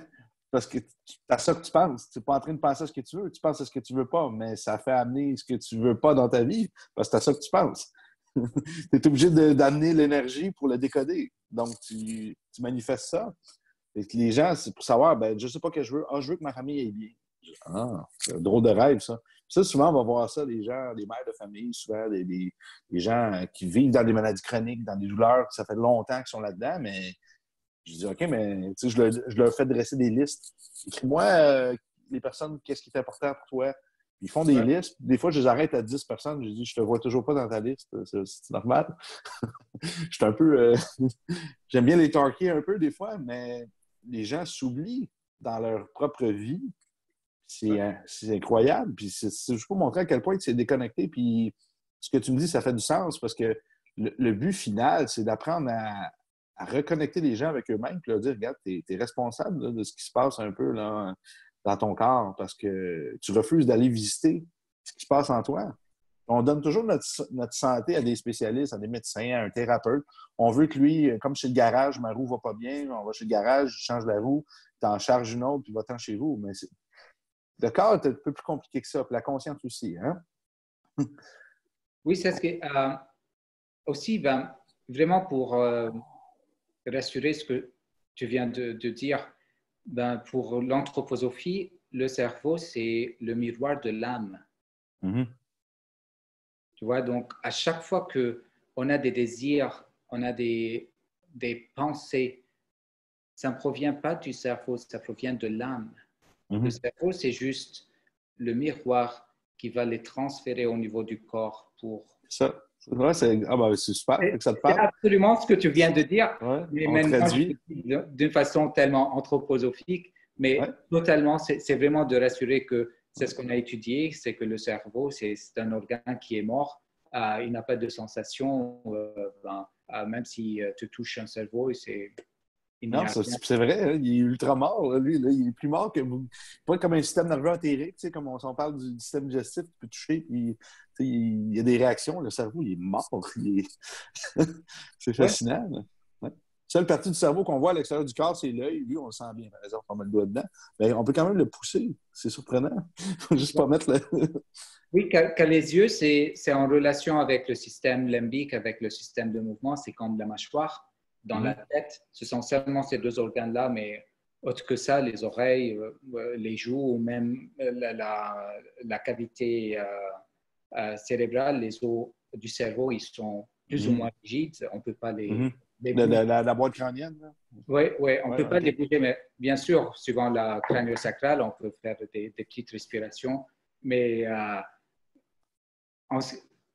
Parce que c'est à ça que tu penses. Tu n'es pas en train de penser à ce que tu veux. Tu penses à ce que tu veux pas, mais ça fait amener ce que tu veux pas dans ta vie parce que c'est à ça que tu penses. Tu es obligé d'amener l'énergie pour le décoder. Donc, tu manifestes ça. Et que les gens, c'est pour savoir, ben, je sais pas ce que je veux. Ah, je veux que ma famille aille bien. Ah, c'est un drôle de rêve, ça. Ça, souvent, on va voir ça, les gens, les mères de famille, souvent, des gens qui vivent dans des maladies chroniques, dans des douleurs, ça fait longtemps qu'ils sont là-dedans, mais je dis, OK, mais je leur fais dresser des listes. Écris-moi les personnes, qu'est-ce qui est important pour toi. Ils font des Ouais. listes. Des fois, je les arrête à 10 personnes. Je dis, je te vois toujours pas dans ta liste. C'est normal. Je suis un peu. J'aime bien les talker un peu des fois, mais les gens s'oublient dans leur propre vie. Ouais. C'est incroyable. Puis c'est juste pour montrer à quel point c'est déconnecté. Puis ce que tu me dis, ça fait du sens parce que le but final, c'est d'apprendre à reconnecter les gens avec eux-mêmes puis leur dire, regarde, tu es responsable là, de ce qui se passe un peu là, dans ton corps parce que tu refuses d'aller visiter ce qui se passe en toi. On donne toujours notre santé à des spécialistes, à des médecins, à un thérapeute. On veut que lui, comme chez le garage, ma roue va pas bien, on va chez le garage, je change la roue, tu en charges une autre, puis va-t'en chez vous. Mais le corps est un peu plus compliqué que ça, puis la conscience aussi. Hein? Oui, c'est ce que aussi, ben, vraiment pour rassurer ce que tu viens de dire, ben, pour l'anthroposophie, le cerveau, c'est le miroir de l'âme. Mm-hmm. Tu vois, donc à chaque fois que on a des désirs, on a des pensées, ça ne provient pas du cerveau, ça provient de l'âme. Le Mm-hmm. cerveau, c'est juste le miroir qui va les transférer au niveau du corps pour... Ça. Ouais, c'est super que ça te C'est parle. absolument ce que tu viens de dire, Ouais, mais on maintenant, je traduit. le dis d'une façon tellement anthroposophique, Ouais, mais totalement, c'est vraiment de rassurer que c'est ouais. ce qu'on a étudié, c'est que le cerveau, c'est un organe qui est mort, il n'a pas de sensation, même si tu touches un cerveau, il n'y Non, a rien. c'est vrai, hein, il est ultra mort, là, lui. Là, il est plus mort que vous. Pas comme un système nerveux entérique, tu sais, comme on parle du système digestif, tu peux toucher, puis tu sais, il y a des réactions. Le cerveau, il est mort. C'est Ouais, fascinant. Là. Ouais. Seule partie du cerveau qu'on voit à l'extérieur du corps, c'est l'œil. Lui, on le sent bien, par exemple, on met le doigt dedans. Mais on peut quand même le pousser. C'est surprenant. Faut juste pas mettre le. oui, car les yeux, c'est en relation avec le système limbique, avec le système de mouvement, c'est comme la mâchoire. Dans la Mhm. tête, ce sont seulement ces deux organes-là, mais autre que ça, les oreilles, les joues ou même la cavité cérébrale, les os du cerveau, ils sont plus ou Mhm. moins rigides. On ne peut pas Mhm. les bouger. La boîte crânienne, là. Oui, ouais, on ne Ouais, peut pas les OK. bouger, mais bien sûr, suivant la crânio-sacrale, on peut faire des petites respirations, mais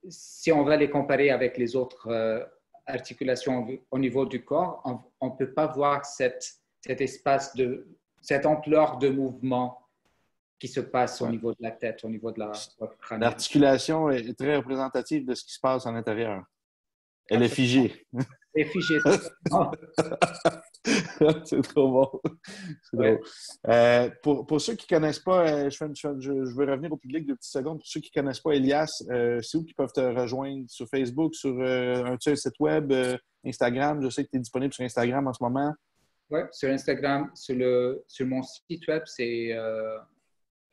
si on va les comparer avec les autres articulations au niveau du corps, on ne peut pas voir cet espace cette ampleur de mouvement qui se passe au Ouais. niveau de la tête, au niveau de la boîte crânienne. L'articulation est très représentative de ce qui se passe à l'intérieur. Elle est Absolument. figée. Et figé totalement. C'est trop bon. C'est Ouais. pour ceux qui ne connaissent pas, je veux revenir au public 2 petites secondes. Pour ceux qui ne connaissent pas Elias, c'est où qu'ils peuvent te rejoindre? Sur Facebook, sur un site web, Instagram? Je sais que tu es disponible sur Instagram en ce moment. Ouais, sur Instagram, sur mon site web, c'est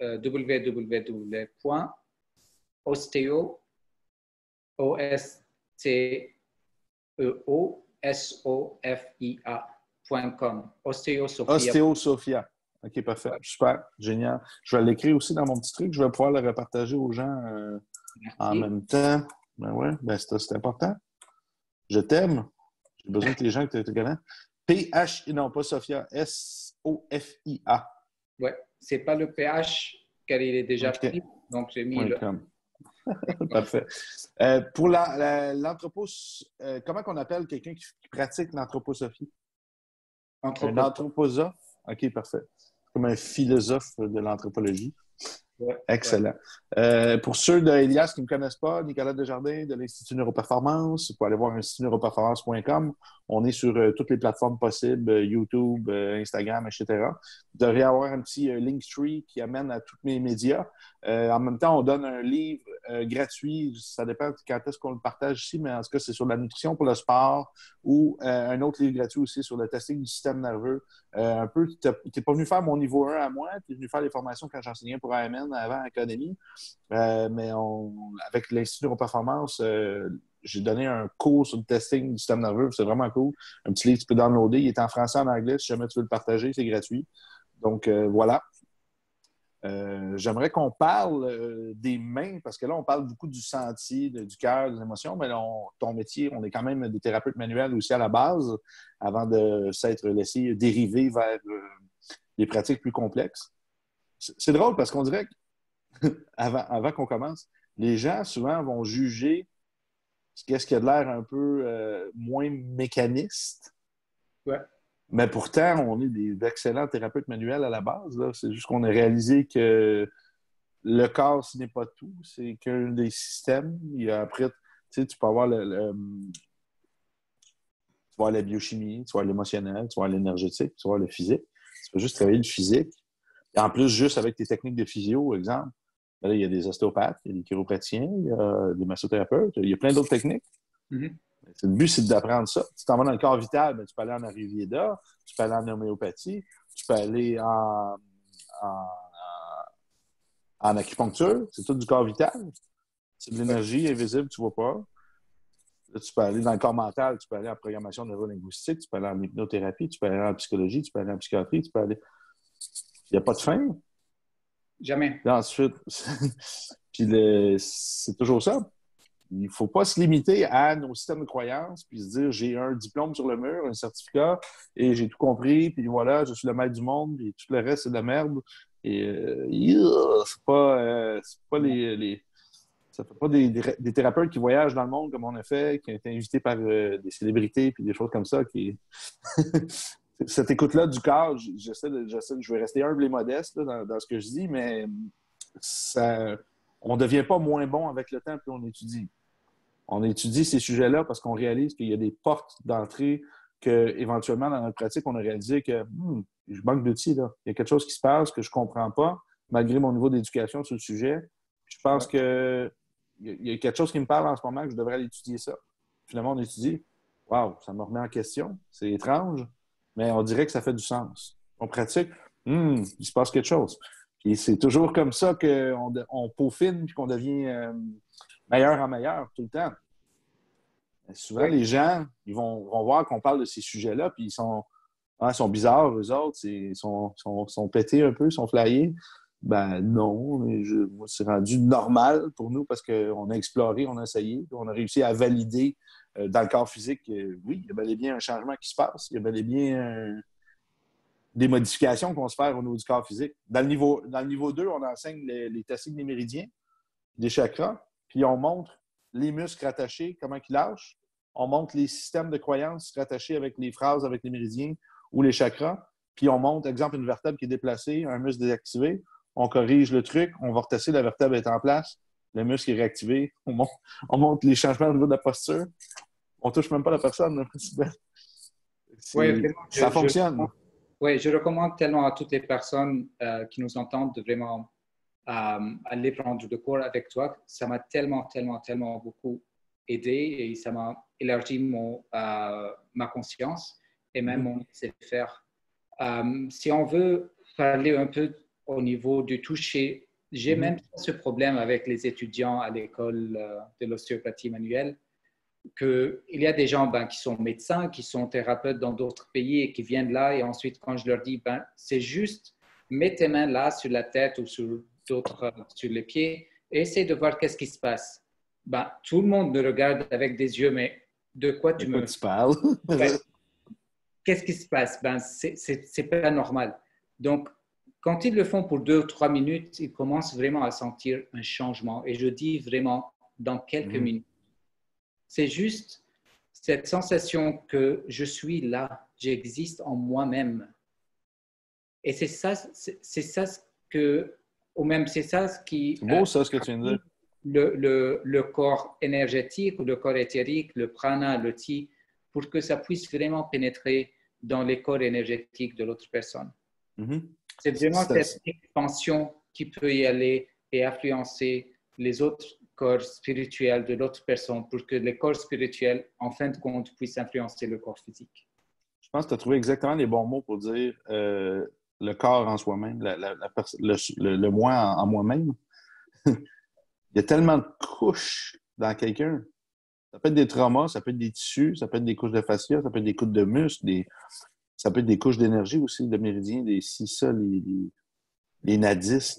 www.osteo, OSTEOSOFIA.com. Ostéosophia. Ostéosophia. OK, parfait. Ouais, Super. Génial. Je vais l'écrire aussi dans mon petit truc. Je vais pouvoir le repartager aux gens en merci. même temps. Ben ouais, ben c'est important. Je t'aime. J'ai besoin que les gens te connaissent. P-H, non, pas Sophia. S-O-F-I-A. Ouais, c'est pas le pH car il est déjà OK. pris, donc j'ai mis Point le. com. Parfait. Pour comment qu'on appelle quelqu'un qui pratique l'anthroposophie? Un Anthropologue. anthroposophe? OK, parfait. Comme un philosophe de l'anthropologie. Ouais, ouais. Excellent. Pour ceux d'Elias qui ne me connaissent pas, Nicolas Desjardins de l'Institut Neuroperformance, vous pouvez aller voir institutneuroperformance.com. On est sur toutes les plateformes possibles, YouTube, Instagram, etc. Vous devriez avoir un petit Linktree qui amène à tous mes médias. En même temps, on donne un livre gratuit. Ça dépend de quand est-ce qu'on le partage ici, mais en tout cas, c'est sur la nutrition pour le sport ou un autre livre gratuit aussi sur le testing du système nerveux. Un peu, tu n'es pas venu faire mon niveau 1 à moi, tu es venu faire les formations quand j'enseignais pour AMN avant Académie. Mais avec l'Institut Neuroperformance, j'ai donné un cours sur le testing du système nerveux. C'est vraiment cool. Un petit livre que tu peux downloader. Il est en français, en anglais. Si jamais tu veux le partager, c'est gratuit. Donc, voilà. J'aimerais qu'on parle des mains, parce que là, on parle beaucoup du senti, du cœur, des émotions, mais là, ton métier, on est quand même des thérapeutes manuels aussi à la base, avant de s'être laissé dériver vers des pratiques plus complexes. C'est drôle parce qu'on dirait qu'avant qu'on commence, les gens souvent vont juger qu'est-ce qui a de l'air un peu moins mécaniste. Ouais. Mais pourtant, on est d'excellents thérapeutes manuels à la base. Là. C'est juste qu'on a réalisé que le corps, ce n'est pas tout. C'est qu'un des systèmes. Il y a après, tu sais, tu peux avoir tu vas avoir la biochimie, tu vas avoir l'émotionnel, tu vas avoir l'énergétique, tu vas avoir le physique. Tu peux juste travailler le physique. Et en plus, juste avec tes techniques de physio, exemple, là, il y a des ostéopathes, il y a des chiropraticiens, il y a des massothérapeutes, il y a plein d'autres techniques. Mm-hmm. Le but, c'est d'apprendre ça. Si tu t'en vas dans le corps vital, ben, tu peux aller en Ayurveda, tu peux aller en homéopathie, tu peux aller en, en acupuncture. C'est tout du corps vital. C'est de Ouais. l'énergie invisible, tu ne vois pas. Là, tu peux aller dans le corps mental, tu peux aller en programmation neurolinguistique, tu peux aller en hypnothérapie, tu peux aller en psychologie, tu peux aller en psychiatrie, tu peux aller. Il n'y a pas de fin. Jamais. Puis ensuite, puis c'est toujours ça. Il ne faut pas se limiter à nos systèmes de croyances puis se dire j'ai un diplôme sur le mur, un certificat et j'ai tout compris, puis voilà, je suis le maître du monde, et tout le reste, c'est de la merde. Et c'est pas ça fait pas des thérapeutes qui voyagent dans le monde comme on a fait, qui ont été invités par des célébrités puis des choses comme ça. Cette écoute-là du corps, je vais rester humble et modeste là, dans ce que je dis, mais on ne devient pas moins bon avec le temps puis on étudie. On étudie ces sujets-là parce qu'on réalise qu'il y a des portes d'entrée que, éventuellement, dans notre pratique, on a réalisé que je manque d'outils. Là. Il y a quelque chose qui se passe que je ne comprends pas, malgré mon niveau d'éducation sur le sujet. Je pense Ouais. que il y a quelque chose qui me parle en ce moment que je devrais aller étudier ça. Finalement, on étudie. Waouh, ça me remet en question. C'est étrange, mais on dirait que ça fait du sens. On pratique. Il se passe quelque chose. Puis c'est toujours comme ça qu'on peaufine et qu'on devient meilleur en meilleur tout le temps. Mais souvent, Ouais. les gens, ils vont voir qu'on parle de ces sujets-là, puis ils sont bizarres, eux autres, ils sont pétés un peu, ils sont flyés. Ben non, mais moi, c'est rendu normal pour nous parce qu'on a exploré, on a essayé, on a réussi à valider dans le corps physique que oui, il y a bel et bien un changement qui se passe, il y a bel et bien des modifications qu'on se fait au niveau du corps physique. Dans le niveau 2, on enseigne les testing des méridiens, des chakras, puis on montre les muscles rattachés, comment ils lâchent. On montre les systèmes de croyances rattachés avec les phrases, avec les méridiens ou les chakras. Puis on montre, exemple, une vertèbre qui est déplacée, un muscle désactivé. On corrige le truc, on va retester, la vertèbre est en place, le muscle est réactivé. On montre les changements au niveau de la posture. On touche même pas la personne. Ouais, vraiment, Ça fonctionne. ouais, je recommande tellement à toutes les personnes qui nous entendent de vraiment aller prendre le cours avec toi. Ça m'a tellement, tellement, tellement beaucoup aidé et ça m'a élargi ma conscience et même mon laisser-faire. Si on veut parler un peu au niveau du toucher, j'ai même ce problème avec les étudiants à l'école de l'ostéopathie manuelle, qu'il y a des gens qui sont médecins, qui sont thérapeutes dans d'autres pays et qui viennent là et ensuite quand je leur dis, c'est juste, mets tes mains là sur la tête ou sur sur les pieds et essaie de voir qu'est-ce qui se passe. Tout le monde me regarde avec des yeux, mais de quoi De quoi tu parles? Ouais. Qu'est-ce qui se passe? C'est pas normal. Donc, quand ils le font pour 2 ou 3 minutes, ils commencent vraiment à sentir un changement. Et je dis vraiment dans quelques minutes. C'est juste cette sensation que je suis là, j'existe en moi-même. Et c'est ça ce que, ou même c'est ça ce qui C'est beau, ça, ce que tu viens de dire. le corps énergétique ou le corps éthérique, le prana, le ti, pour que ça puisse vraiment pénétrer dans les corps énergétiques de l'autre personne. C'est vraiment cette expansion qui peut y aller et influencer les autres corps spirituels de l'autre personne pour que les corps spirituels, en fin de compte, puissent influencer le corps physique. Je pense que tu as trouvé exactement les bons mots pour dire le corps en soi-même, le moi en moi-même. Il y a tellement de couches dans quelqu'un. Ça peut être des traumas, ça peut être des tissus, ça peut être des couches de fascia, ça peut être des couches de muscles, ça peut être des couches d'énergie aussi, de méridiens, des si ça, les nadis,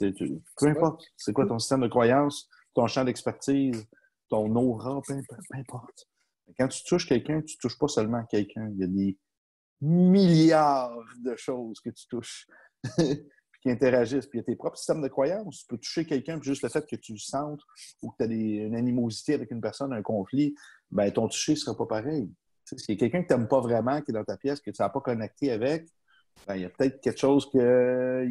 peu importe. C'est quoi ton système de croyance, ton champ d'expertise, ton aura, peu importe. Quand tu touches quelqu'un, tu ne touches pas seulement quelqu'un. Il y a des milliards de choses que tu touches puis qui interagissent. Puis il y a tes propres systèmes de croyance. Tu peux toucher quelqu'un, puis juste le fait que tu le sentes ou que tu as une animosité avec une personne, un conflit, ben ton toucher ne sera pas pareil. S'il y a quelqu'un que tu n'aimes pas vraiment, qui est dans ta pièce, que tu n'as pas connecté avec, ben, il y a peut-être quelque chose que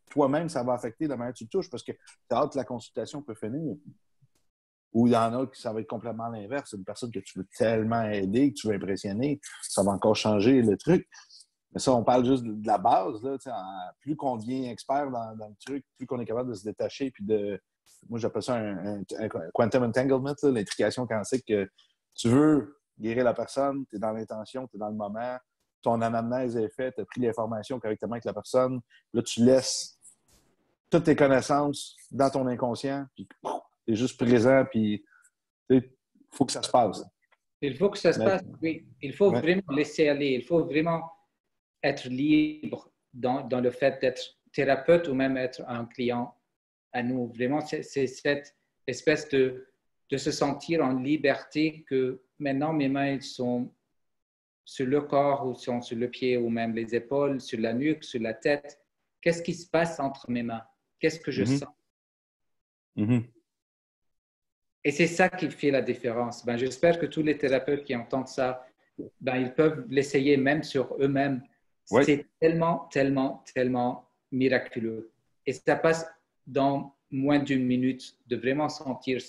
toi-même, ça va affecter la manière que tu le touches parce que tu as hâte que la consultation peut finir. Ou il y en a qui ça va être complètement l'inverse. Une personne que tu veux tellement aider, que tu veux impressionner, ça va encore changer le truc. Mais ça, on parle juste de la base. Là, plus qu'on devient expert dans le truc, plus qu'on est capable de se détacher. Puis moi, j'appelle ça un quantum entanglement, l'intrication quantique. Que tu veux guérir la personne, tu es dans l'intention, tu es dans le moment, ton anamnèse est faite, tu as pris l'information correctement avec la personne. Là, tu laisses toutes tes connaissances dans ton inconscient, puis tu es juste présent, puis il faut que ça se passe. Il faut que ça se passe, oui. Il faut vraiment laisser aller. Il faut vraiment être libre dans le fait d'être thérapeute ou même être un client à nous. Vraiment, c'est cette espèce de se sentir en liberté que maintenant mes mains sont sur le corps ou sont sur le pied ou même les épaules, sur la nuque, sur la tête. Qu'est-ce qui se passe entre mes mains? Qu'est-ce que je sens? Et c'est ça qui fait la différence. J'espère que tous les thérapeutes qui entendent ça, ils peuvent l'essayer même sur eux-mêmes. Oui. C'est tellement, tellement, tellement miraculeux. Et ça passe dans moins d'une minute de vraiment sentir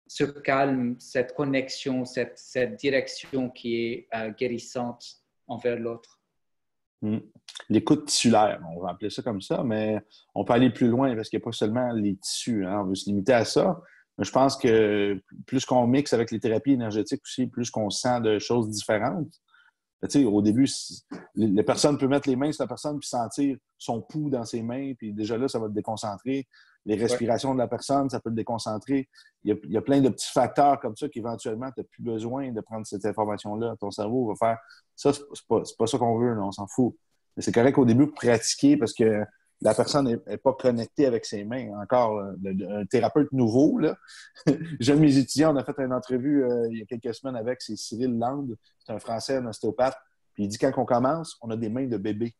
ce calme, cette connexion, cette direction qui est guérissante envers l'autre. L'écoute tissulaire, on va appeler ça comme ça, mais on peut aller plus loin parce qu'il n'y a pas seulement les tissus. Hein, on veut se limiter à ça. Mais je pense que plus qu'on mixe avec les thérapies énergétiques aussi, plus qu'on sent de choses différentes. Tu sais, au début, les personnes peuvent mettre les mains sur la personne puis sentir son pouls dans ses mains, puis déjà là, ça va te déconcentrer. Les respirations de la personne, ça peut te déconcentrer. Il y a plein de petits facteurs comme ça qu'éventuellement, tu n'as plus besoin de prendre cette information-là. Ton cerveau va faire ça, c'est pas ça qu'on veut, là, on s'en fout. Mais c'est correct au début pour pratiquer parce que la personne n'est pas connectée avec ses mains. Encore, un thérapeute nouveau, là. J'aime mes étudiants, on a fait une entrevue il y a quelques semaines avec, c'est Cyril Land, c'est un Français, un ostéopathe. Puis il dit quand on commence, on a des mains de bébé.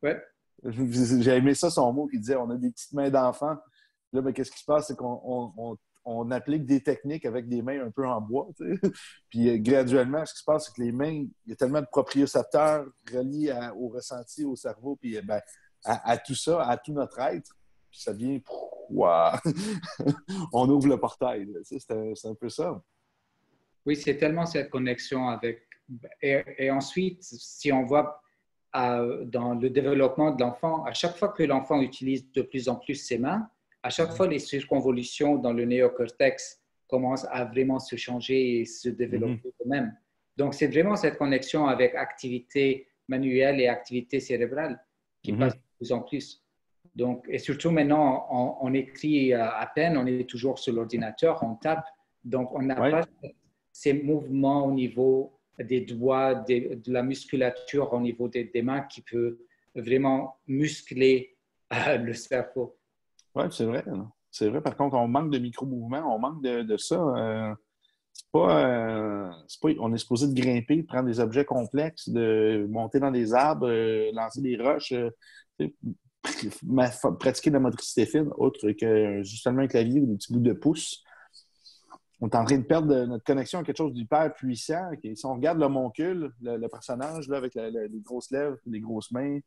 Ouais. J'ai aimé ça, son mot, qui disait on a des petites mains d'enfant. Là, ben, qu'est-ce qui se passe? C'est qu'on applique des techniques avec des mains un peu en bois. Tu sais. Puis graduellement, ce qui se passe, c'est que les mains, il y a tellement de propriocépteurs reliés au ressenti, au cerveau, puis à tout ça, à tout notre être. Puis ça devient wow. On ouvre le portail. C'est un peu ça. Oui, c'est tellement cette connexion avec Et ensuite, si on voit dans le développement de l'enfant, à chaque fois que l'enfant utilise de plus en plus ses mains, à chaque fois les circonvolutions dans le néocortex commencent à vraiment se changer et se développer eux-mêmes. Donc, c'est vraiment cette connexion avec activité manuelle et activité cérébrale qui passe de plus en plus. Donc, et surtout maintenant, on écrit à peine, on est toujours sur l'ordinateur, on tape. Donc, on n'a pas ces mouvements au niveau des doigts, de la musculature au niveau des mains qui peut vraiment muscler le cerveau. Oui, c'est vrai. C'est vrai. Par contre, on manque de micro-mouvements, on manque de ça. On est supposé de grimper, de prendre des objets complexes, de monter dans des arbres, lancer des roches, pratiquer de la motricité fine, autre que justement un clavier ou des petits bouts de pouce. On est en train de perdre notre connexion à quelque chose d'hyper puissant. Si on regarde l'homoncule, le personnage là, avec les grosses lèvres, les grosses mains,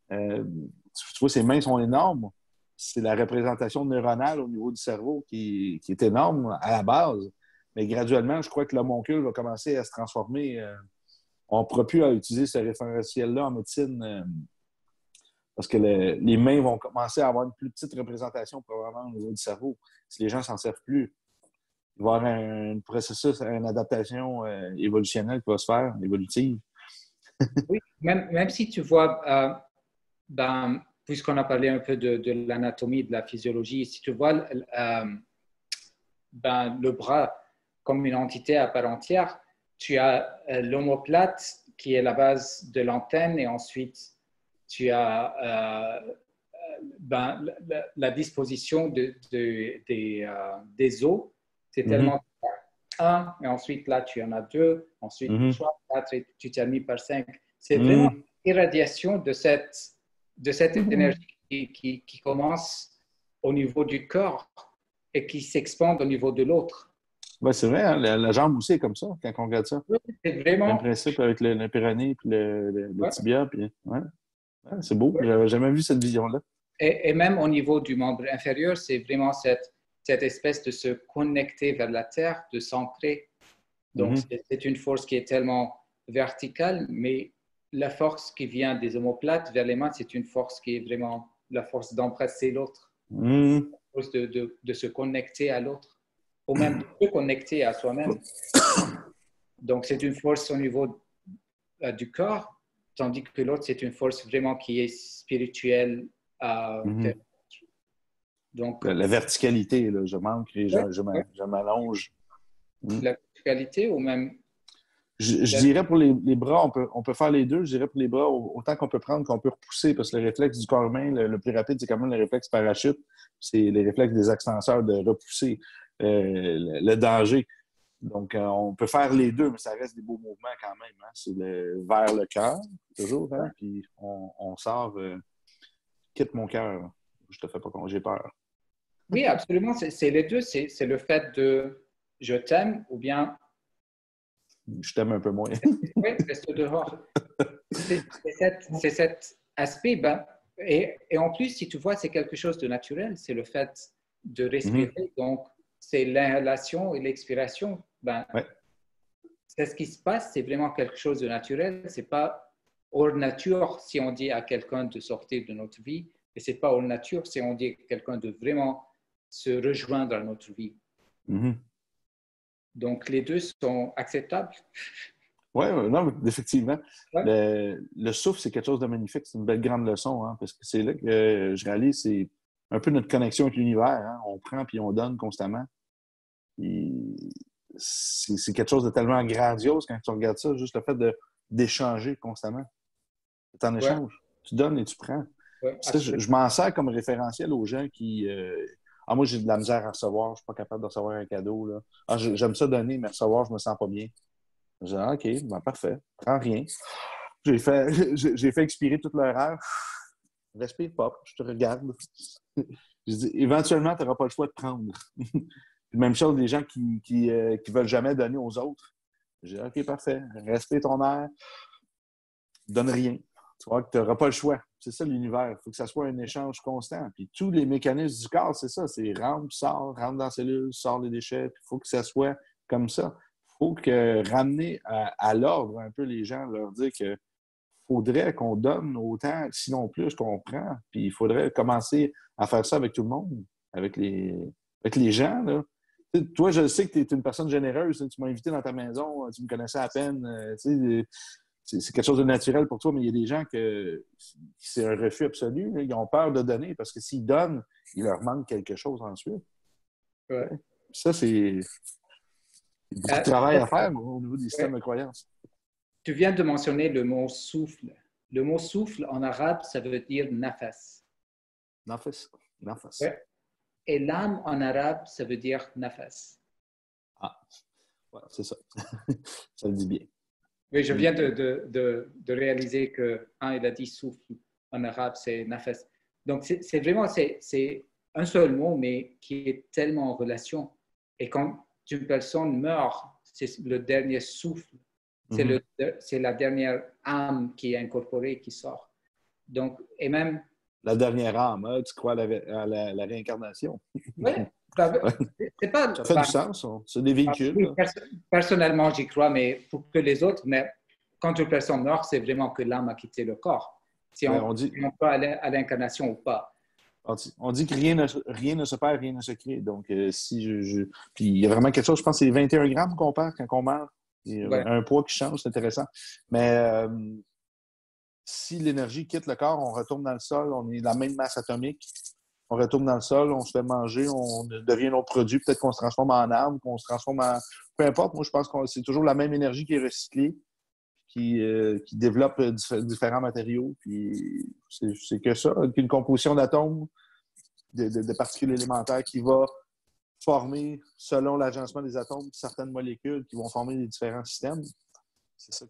tu vois, ses mains sont énormes. C'est la représentation neuronale au niveau du cerveau qui est énorme à la base. Mais graduellement, je crois que l'homoncule va commencer à se transformer. On ne pourra plus utiliser ce référentiel-là en médecine parce que les mains vont commencer à avoir une plus petite représentation probablement au niveau du cerveau. Si les gens ne s'en servent plus, il va y avoir un processus, une adaptation évolutionnelle qui va se faire, évolutive. Oui, même si tu vois, puisqu'on a parlé un peu de l'anatomie, de la physiologie, si tu vois le bras comme une entité à part entière, tu as l'omoplate qui est la base de l'antenne et ensuite tu as la disposition des os. C'est tellement un, et ensuite là tu en as deux, ensuite 3, 4, et tu termines par 5. C'est vraiment l'irradiation de cette énergie qui commence au niveau du corps et qui s'expande au niveau de l'autre. Ben, c'est vrai, hein, la jambe aussi est comme ça, quand on regarde ça. Oui, c'est vraiment... Même principe avec le péroné et le tibia. Puis, c'est beau, j'avais jamais vu cette vision-là. Et même au niveau du membre inférieur, c'est vraiment cette espèce de se connecter vers la terre, de s'ancrer. Donc, c'est une force qui est tellement verticale, mais la force qui vient des omoplates vers les mains, c'est une force qui est vraiment la force d'embrasser l'autre, la force de se connecter à l'autre, ou même de se connecter à soi-même. Donc, c'est une force au niveau du corps, tandis que l'autre, c'est une force vraiment qui est spirituelle. Donc, la verticalité, là, je manque et je m'allonge. La verticalité ou même... Je dirais pour les bras, on peut faire les deux. Je dirais pour les bras, autant qu'on peut prendre qu'on peut repousser, parce que le réflexe du corps humain, le plus rapide, c'est quand même le réflexe parachute. C'est les réflexes des extenseurs de repousser le danger. Donc, on peut faire les deux, mais ça reste des beaux mouvements quand même. Hein? C'est vers le cœur, toujours. Hein? Puis on sort, quitte mon cœur. Je te fais pas quand j'ai peur. Oui, absolument. C'est les deux. C'est le fait de je t'aime ou bien je t'aime un peu moins. Oui, reste dehors. C'est cet aspect. Et en plus, si tu vois, c'est quelque chose de naturel. C'est le fait de respirer. Donc, c'est l'inhalation et l'expiration. C'est ce qui se passe. C'est vraiment quelque chose de naturel. Ce n'est pas hors nature si on dit à quelqu'un de sortir de notre vie. Et ce n'est pas hors nature si on dit à quelqu'un de vraiment se rejoindre à notre vie. Donc, les deux sont acceptables. Oui, non, effectivement. Ouais. Le souffle, c'est quelque chose de magnifique. C'est une belle grande leçon, hein, parce que c'est là que je réalise, c'est un peu notre connexion avec l'univers. Hein. On prend puis on donne constamment. C'est quelque chose de tellement grandiose quand tu regardes ça, juste le fait d'échanger constamment. C'est en échange. Tu donnes et tu prends. Ça, je m'en sers comme référentiel aux gens qui... moi, j'ai de la misère à recevoir. Je ne suis pas capable de recevoir un cadeau. Là. J'aime ça donner, mais recevoir, je me sens pas bien. Je dis, OK, parfait. Prends rien. J'ai fait expirer toute leur air. Respire pas, je te regarde. Je dis, éventuellement, tu n'auras pas le choix de prendre. Même chose des gens qui veulent jamais donner aux autres. Je dis, OK, parfait. Respire ton air. Donne rien. Tu vois que tu n'auras pas le choix. C'est ça l'univers. Il faut que ça soit un échange constant. Puis tous les mécanismes du corps, c'est ça. C'est rentre, sort dans la cellule, sort les déchets. Il faut que ça soit comme ça. Il faut que ramener à l'ordre un peu les gens, leur dire que faudrait qu'on donne autant, sinon plus, qu'on prend. Puis il faudrait commencer à faire ça avec tout le monde, avec les gens. Là. Toi, je sais que tu es une personne généreuse. Tu m'as invité dans ta maison, tu me connaissais à peine. C'est quelque chose de naturel pour toi, mais il y a des gens que c'est un refus absolu. Là. Ils ont peur de donner parce que s'ils donnent, il leur manque quelque chose ensuite. Ouais. Ça, c'est beaucoup de travail à faire au niveau des systèmes de croyances. Tu viens de mentionner le mot souffle. Le mot souffle en arabe, ça veut dire nafas. Nafas. Nafas. Ouais. Et l'âme en arabe, ça veut dire nafas. Ah, ouais, c'est ça. Ça le dit bien. Oui, je viens de réaliser que il a dit souffle en arabe, c'est nafas. Donc, c'est vraiment c'est un seul mot, mais qui est tellement en relation. Et quand une personne meurt, c'est le dernier souffle. C'est la dernière âme qui est incorporée, qui sort. Donc, et même... La dernière âme, hein, tu crois à la réincarnation? Oui, c'est pas... Ça fait du sens, c'est des véhicules. Oui, personnellement, j'y crois, mais pour que les autres... Mais quand une personne meurt, c'est vraiment que l'âme a quitté le corps. Si on peut aller à l'incarnation ou pas. On dit que rien ne se perd, rien ne se crée. Donc, puis il y a vraiment quelque chose, je pense que c'est 21 grammes qu'on perd quand on meurt. Il y a un poids qui change, c'est intéressant. Mais si l'énergie quitte le corps, on retourne dans le sol, on est la même masse atomique, on retourne dans le sol, on se fait manger, on devient notre produit, peut-être qu'on se transforme en arbre, qu'on se transforme en... Peu importe, moi je pense que c'est toujours la même énergie qui est recyclée, qui développe différents matériaux. Puis c'est que ça, une composition d'atomes, de particules élémentaires qui va former, selon l'agencement des atomes, certaines molécules qui vont former les différents systèmes. C'est ça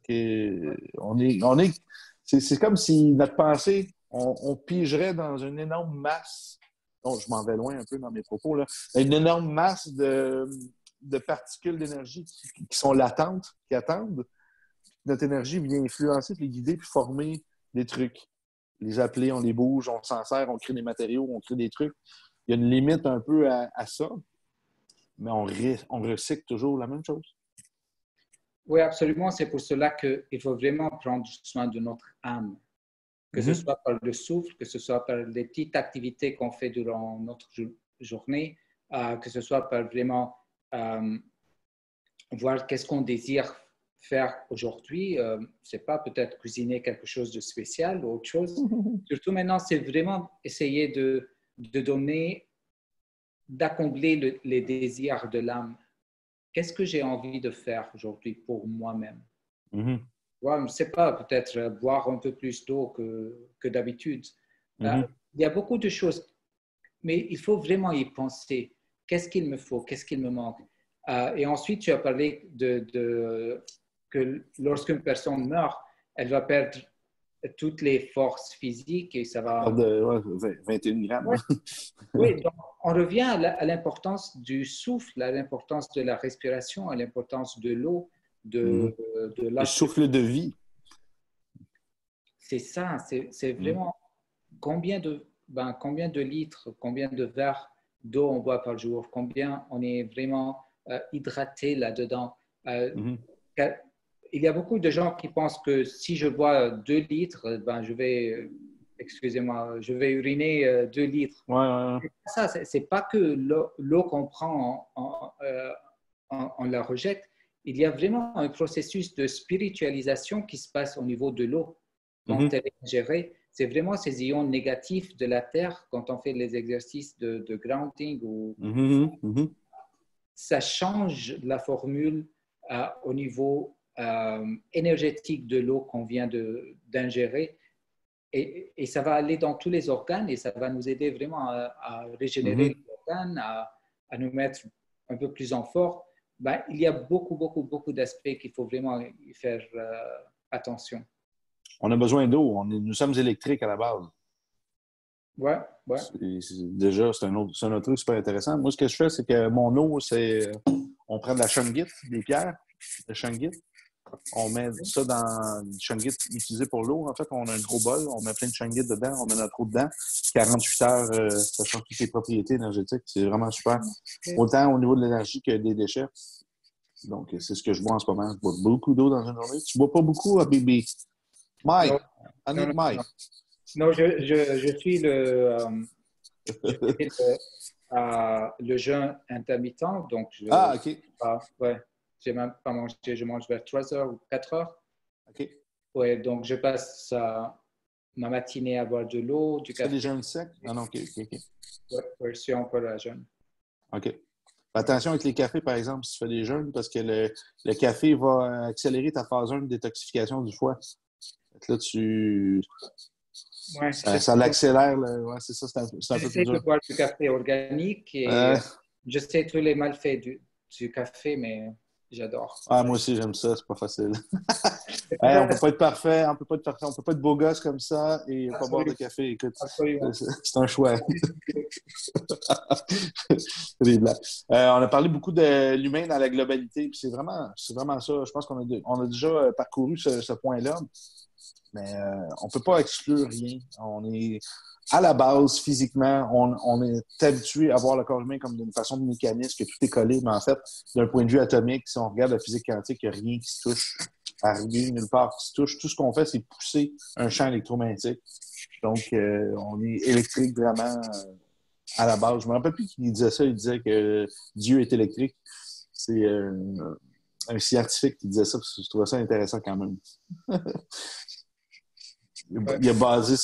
c'est comme si notre pensée, on pigerait dans une énorme masse. Donc, je m'en vais loin un peu dans mes propos, là. Une énorme masse de particules d'énergie qui sont latentes, qui attendent. Notre énergie vient influencer, puis guider, puis former des trucs. Les appeler, on les bouge, on s'en sert, on crée des matériaux, on crée des trucs. Il y a une limite un peu à ça, mais on recycle toujours la même chose. Oui, absolument. C'est pour cela qu'il faut vraiment prendre soin de notre âme. Que ce soit par le souffle, que ce soit par les petites activités qu'on fait durant notre journée, que ce soit par vraiment voir qu'est-ce qu'on désire faire aujourd'hui. C'est pas peut-être cuisiner quelque chose de spécial ou autre chose. Surtout maintenant, c'est vraiment essayer de donner, d'accomplir les désirs de l'âme. Qu'est-ce que j'ai envie de faire aujourd'hui pour moi-même? Ouais, je ne sais pas, peut-être boire un peu plus d'eau que d'habitude. Il y a beaucoup de choses, mais il faut vraiment y penser. Qu'est-ce qu'il me faut? Qu'est-ce qu'il me manque? Et ensuite, tu as parlé que lorsqu'une personne meurt, elle va perdre toutes les forces physiques et ça va... 21 grammes. Ouais. Oui, donc on revient à l'importance du souffle, à l'importance de la respiration, à l'importance de l'eau, de le souffle de vie. C'est ça, c'est vraiment combien de litres, combien de verres d'eau on boit par jour, combien on est vraiment hydraté là-dedans. Il y a beaucoup de gens qui pensent que si je bois 2 litres, je vais, excusez-moi, je vais uriner 2 litres. Ouais. C'est pas que l'eau qu'on prend, on la rejette. Il y a vraiment un processus de spiritualisation qui se passe au niveau de l'eau. Quand elle est ingérée, c'est vraiment ces ions négatifs de la Terre quand on fait les exercices de grounding. Ça change la formule au niveau énergétique de l'eau qu'on vient d'ingérer. Et ça va aller dans tous les organes et ça va nous aider vraiment à régénérer les organes, à nous mettre un peu plus en forme. Il y a beaucoup d'aspects qu'il faut vraiment y faire attention. On a besoin d'eau. Nous sommes électriques à la base. Ouais. Déjà, c'est un autre truc super intéressant. Moi, ce que je fais, c'est que mon eau, on prend de la shungite, des pierres de shungite. On met ça dans le shungite utilisé pour l'eau. En fait, on a un gros bol, on met plein de shungite dedans, on met notre eau dedans. 48 heures, ça change toutes les propriétés énergétiques. C'est vraiment super. Autant au niveau de l'énergie que des déchets. Donc, c'est ce que je bois en ce moment. Je bois beaucoup d'eau dans une journée. Tu bois pas beaucoup, Habibi? Mike, Non, I non, need non, Mike. non. Non, je suis je fais le jeûne intermittent, donc Ah, OK. ouais, j'ai même pas mangé, je mange vers 3 heures ou 4 heures. OK. Ouais, donc je passe ma matinée à boire de l'eau, du Tu fais des café. jeûnes secs? Ah non, OK, OK, OK. Ouais, ouais, je suis encore à jeûne. OK. Attention avec les cafés, par exemple, si tu fais des jeûnes, parce que le café va accélérer ta phase 1 de détoxification du foie. Là, Ouais, ça l'accélère. Ouais, c'est ça, c'est un peu plus j'essaie de dur. boire du café organique et Euh, je sais tous les malfaits du café, mais j'adore. moi aussi, j'aime ça, c'est pas facile. C'est Hey, on pas peut pas être parfait, on peut pas être parfait, on peut pas être beau gosse comme ça et pas boire de absolument, café. Écoute, absolument. c'est un choix. C'est des blagues. On a parlé beaucoup de l'humain dans la globalité, puis c'est vraiment ça. Je pense on a déjà parcouru ce point-là, mais on peut pas exclure rien. On est à la base, physiquement, on est habitué à voir le corps humain comme d'une façon de mécanisme, que tout est collé, mais en fait, d'un point de vue atomique, si on regarde la physique quantique, il n'y a rien qui se touche à rien, nulle part qui se touche. Tout ce qu'on fait, c'est pousser un champ électromagnétique. Donc, on est électrique vraiment à la base. Je me rappelle plus qui disait ça. Il disait que Dieu est électrique. C'est un scientifique qui disait ça, parce que je trouvais ça intéressant quand même. Ouais. Il a basé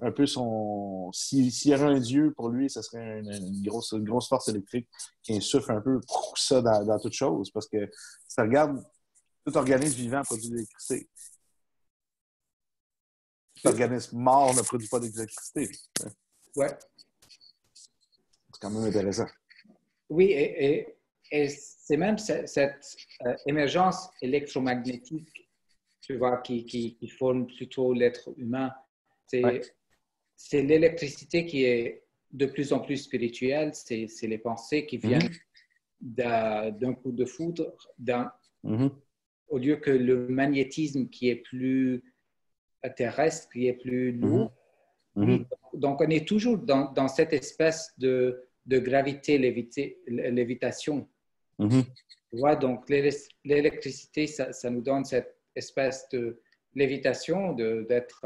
un peu son. S'il y avait un Dieu, pour lui, ça serait une grosse force électrique qui insuffle un peu ça dans toute chose. Parce que si tu regardes, tout organisme vivant produit de l'électricité. Tout organisme mort ne produit pas d'électricité. Ouais. C'est quand même intéressant. Oui, et c'est même cette émergence électromagnétique, tu vois, qui forme plutôt l'être humain. Ouais. C'est l'électricité qui est de plus en plus spirituelle, c'est les pensées qui viennent d'un coup de foudre, au lieu que le magnétisme qui est plus terrestre, qui est plus lourd. Oui, donc on est toujours dans cette espèce de gravité lévitation. Tu vois, donc l'électricité, ça nous donne cette espèce de lévitation, d'être,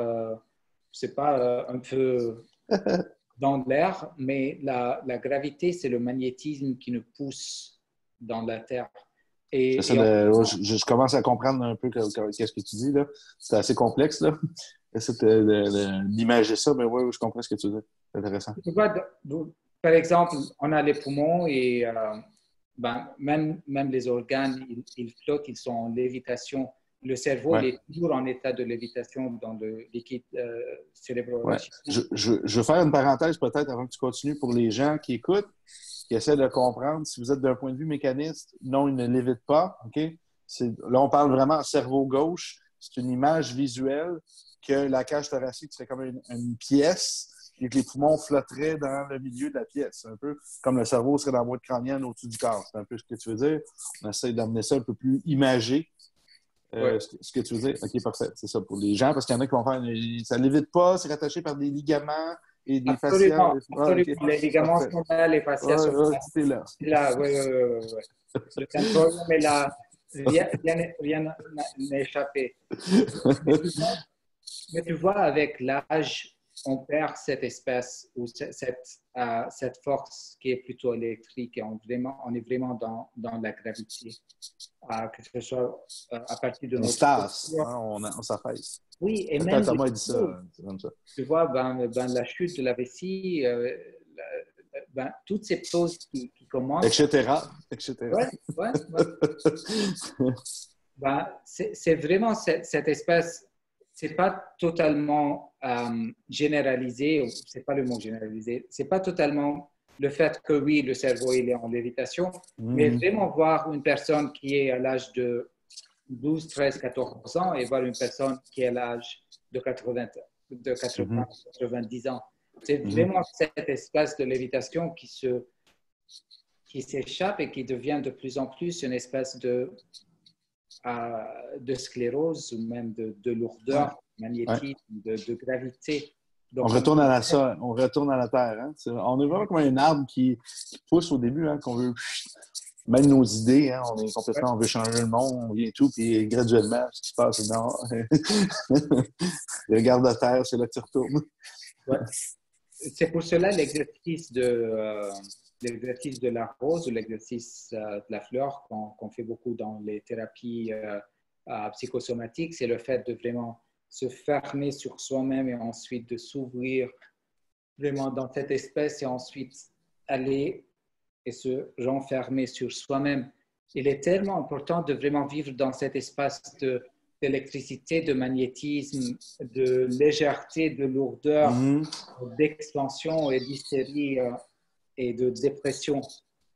je sais pas, un peu dans l'air, mais la gravité, c'est le magnétisme qui nous pousse dans la Terre. Je commence à comprendre un peu qu'est-ce que tu dis, là. C'est assez complexe, là. J'essaie d'imager ça, mais oui, je comprends ce que tu dis. C'est intéressant. Tu vois, par exemple, on a les poumons et même les organes, ils flottent, ils sont en lévitation. Le cerveau, Ouais. il est toujours en état de lévitation dans le liquide Ouais. cérébro-rachidien. Je vais faire une parenthèse peut-être avant que tu continues pour les gens qui écoutent, qui essaient de comprendre. Si vous êtes d'un point de vue mécaniste, non, il ne lévite pas. OK? Là, on parle vraiment cerveau gauche. C'est une image visuelle que la cage thoracique serait comme une pièce et que les poumons flotteraient dans le milieu de la pièce. Un peu comme le cerveau serait dans la boîte crânienne au-dessus du corps. C'est un peu ce que tu veux dire. On essaie d'amener ça un peu plus imagé. Ouais. Ce que tu veux dire? OK, parfait. C'est ça pour les gens, parce qu'il y en a qui vont faire ça ne lévite pas, c'est rattaché par des ligaments et des fascias. Absolument, Ah, OK. absolument. Les ligaments Parfait. sont là, les fascias sont Ouais, là. tout est là. Là, oui, oui, oui, oui. Le syndrome est là. Rien n'a échappé. Mais tu vois, avec l'âge, on perd cette espèce ou cette force qui est plutôt électrique et on est vraiment dans la gravité. Que ce soit à partir de On se notre tasse, posture. hein, on s'affaisse. Oui, et Quand même Thomas a dit ça, c'est comme ça. tu vois, la chute de la vessie, toutes ces choses qui commencent. Etc. Etc. Ouais, ouais, ouais. C'est vraiment cette espèce, c'est pas totalement généralisé, c'est pas le mot généralisé, c'est pas totalement le fait que oui, le cerveau il est en lévitation, mais vraiment voir une personne qui est à l'âge de 12, 13, 14 ans et voir une personne qui est à l'âge de 80, 90 ans. C'est vraiment cette espèce de lévitation qui s'échappe et qui devient de plus en plus une espèce de sclérose ou même de lourdeur magnétique, de gravité. Donc, on retourne à la Terre. Hein? On est vraiment comme un arbre qui pousse au début, hein, qu'on veut même nos idées, hein, on est complètement, on veut changer le monde, on vient tout, puis graduellement, ce qui se passe, non. Regarde à terre, c'est là que tu retournes. Ouais. C'est pour cela l'exercice de la rose ou l'exercice de la fleur qu'on fait beaucoup dans les thérapies psychosomatiques, c'est le fait de vraiment se fermer sur soi-même et ensuite de s'ouvrir vraiment dans cette espèce et ensuite aller et se renfermer sur soi-même. Il est tellement important de vraiment vivre dans cet espace d'électricité, de magnétisme, de légèreté, de lourdeur, d'expansion et d'hystérie et de dépression.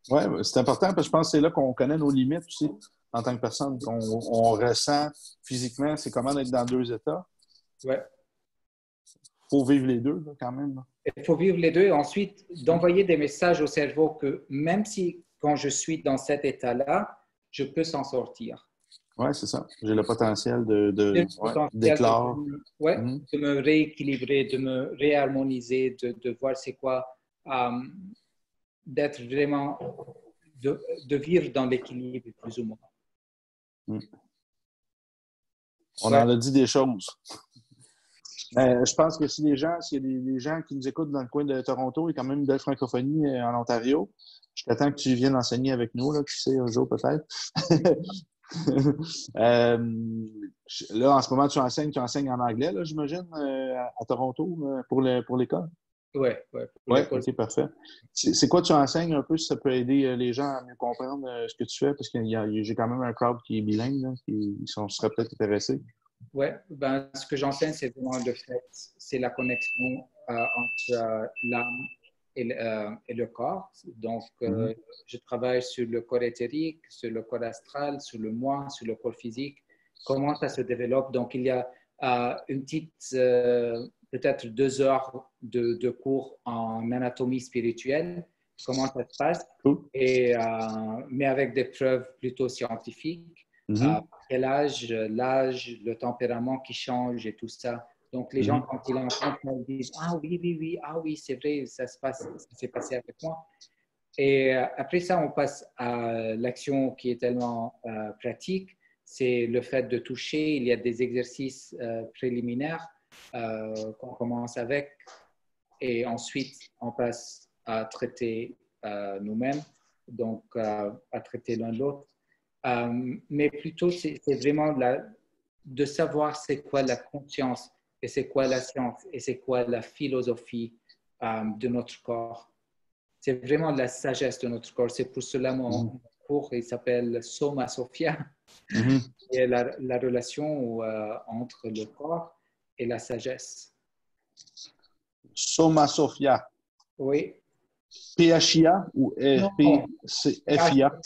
Oui, c'est important parce que je pense que c'est là qu'on connaît nos limites aussi en tant que personne. On ressent physiquement, c'est comment être dans deux états. Ouais. Il faut vivre les deux là, quand même. Là. Il faut vivre les deux et ensuite d'envoyer des messages au cerveau que même si quand je suis dans cet état-là, je peux s'en sortir. Oui, c'est ça. J'ai le potentiel d'éclore. De me rééquilibrer, de me réharmoniser, de voir c'est quoi, d'être vraiment, de vivre dans l'équilibre plus ou moins. On en a dit des choses. Je pense que s'il y a des gens qui nous écoutent dans le coin de Toronto, il y a quand même une belle francophonie en Ontario. Je t'attends que tu viennes enseigner avec nous, là, qui sait, un jour peut-être. Là, en ce moment, tu enseignes en anglais, là, j'imagine, à Toronto, pour l'école? Oui. OK, parfait. C'est quoi tu enseignes un peu, si ça peut aider les gens à mieux comprendre ce que tu fais? Parce que j'ai quand même un crowd qui est bilingue, là, qui seraient peut-être intéressés. Oui, ben, ce que j'enseigne, c'est vraiment le fait, c'est la connexion entre l'âme et le corps. Donc, je travaille sur le corps éthérique, sur le corps astral, sur le moi, sur le corps physique, comment ça se développe. Donc, il y a une petite, peut-être 2 heures de cours en anatomie spirituelle, comment ça se passe, mais avec des preuves plutôt scientifiques. Quel âge, l'âge, le tempérament qui change et tout ça. Donc, les gens, quand ils l'entendent, ils disent « Ah oui, c'est vrai, ça s'est passé avec moi. » Et après ça, on passe à l'action qui est tellement pratique. C'est le fait de toucher. Il y a des exercices préliminaires qu'on commence avec. Et ensuite, on passe à traiter nous-mêmes, donc à traiter l'un l'autre. Mais plutôt, c'est vraiment de savoir c'est quoi la conscience et c'est quoi la science et c'est quoi la philosophie de notre corps. C'est vraiment la sagesse de notre corps. C'est pour cela mon cours, il s'appelle Soma Sophia. Et la relation entre le corps et la sagesse. Soma Sophia. Oui. PHIA ou FIA?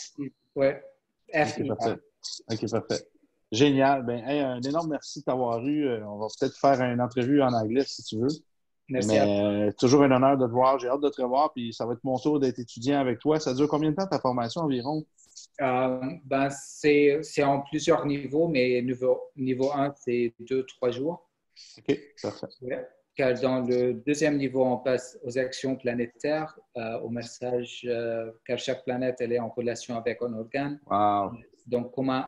Oui. FIA. OK, parfait. Génial. Ben, un énorme merci de t'avoir eu. On va peut-être faire une entrevue en anglais si tu veux. Merci. Mais toujours un honneur de te voir. J'ai hâte de te revoir. Puis ça va être mon tour d'être étudiant avec toi. Ça dure combien de temps ta formation environ? Ben, c'est en plusieurs niveaux, mais niveau 1, c'est 2-3 jours. OK, parfait. Ouais. Car dans le deuxième niveau, on passe aux actions planétaires, au message, car chaque planète elle est en relation avec un organe. Wow. Donc, comment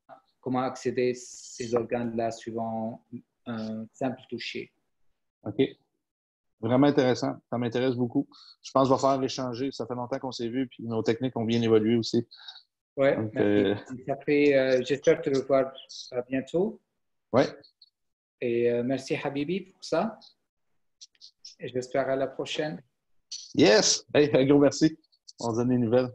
accéder à ces organes-là suivant un simple toucher. OK. Vraiment intéressant. Ça m'intéresse beaucoup. Je pense qu'on va faire l'échanger. Ça fait longtemps qu'on s'est vu, puis nos techniques ont bien évolué aussi. Oui, merci. J'espère te revoir bientôt. Oui. Et merci Habibi pour ça. Et j'espère à la prochaine. Yes! Hey, un gros merci. On se donne des nouvelles.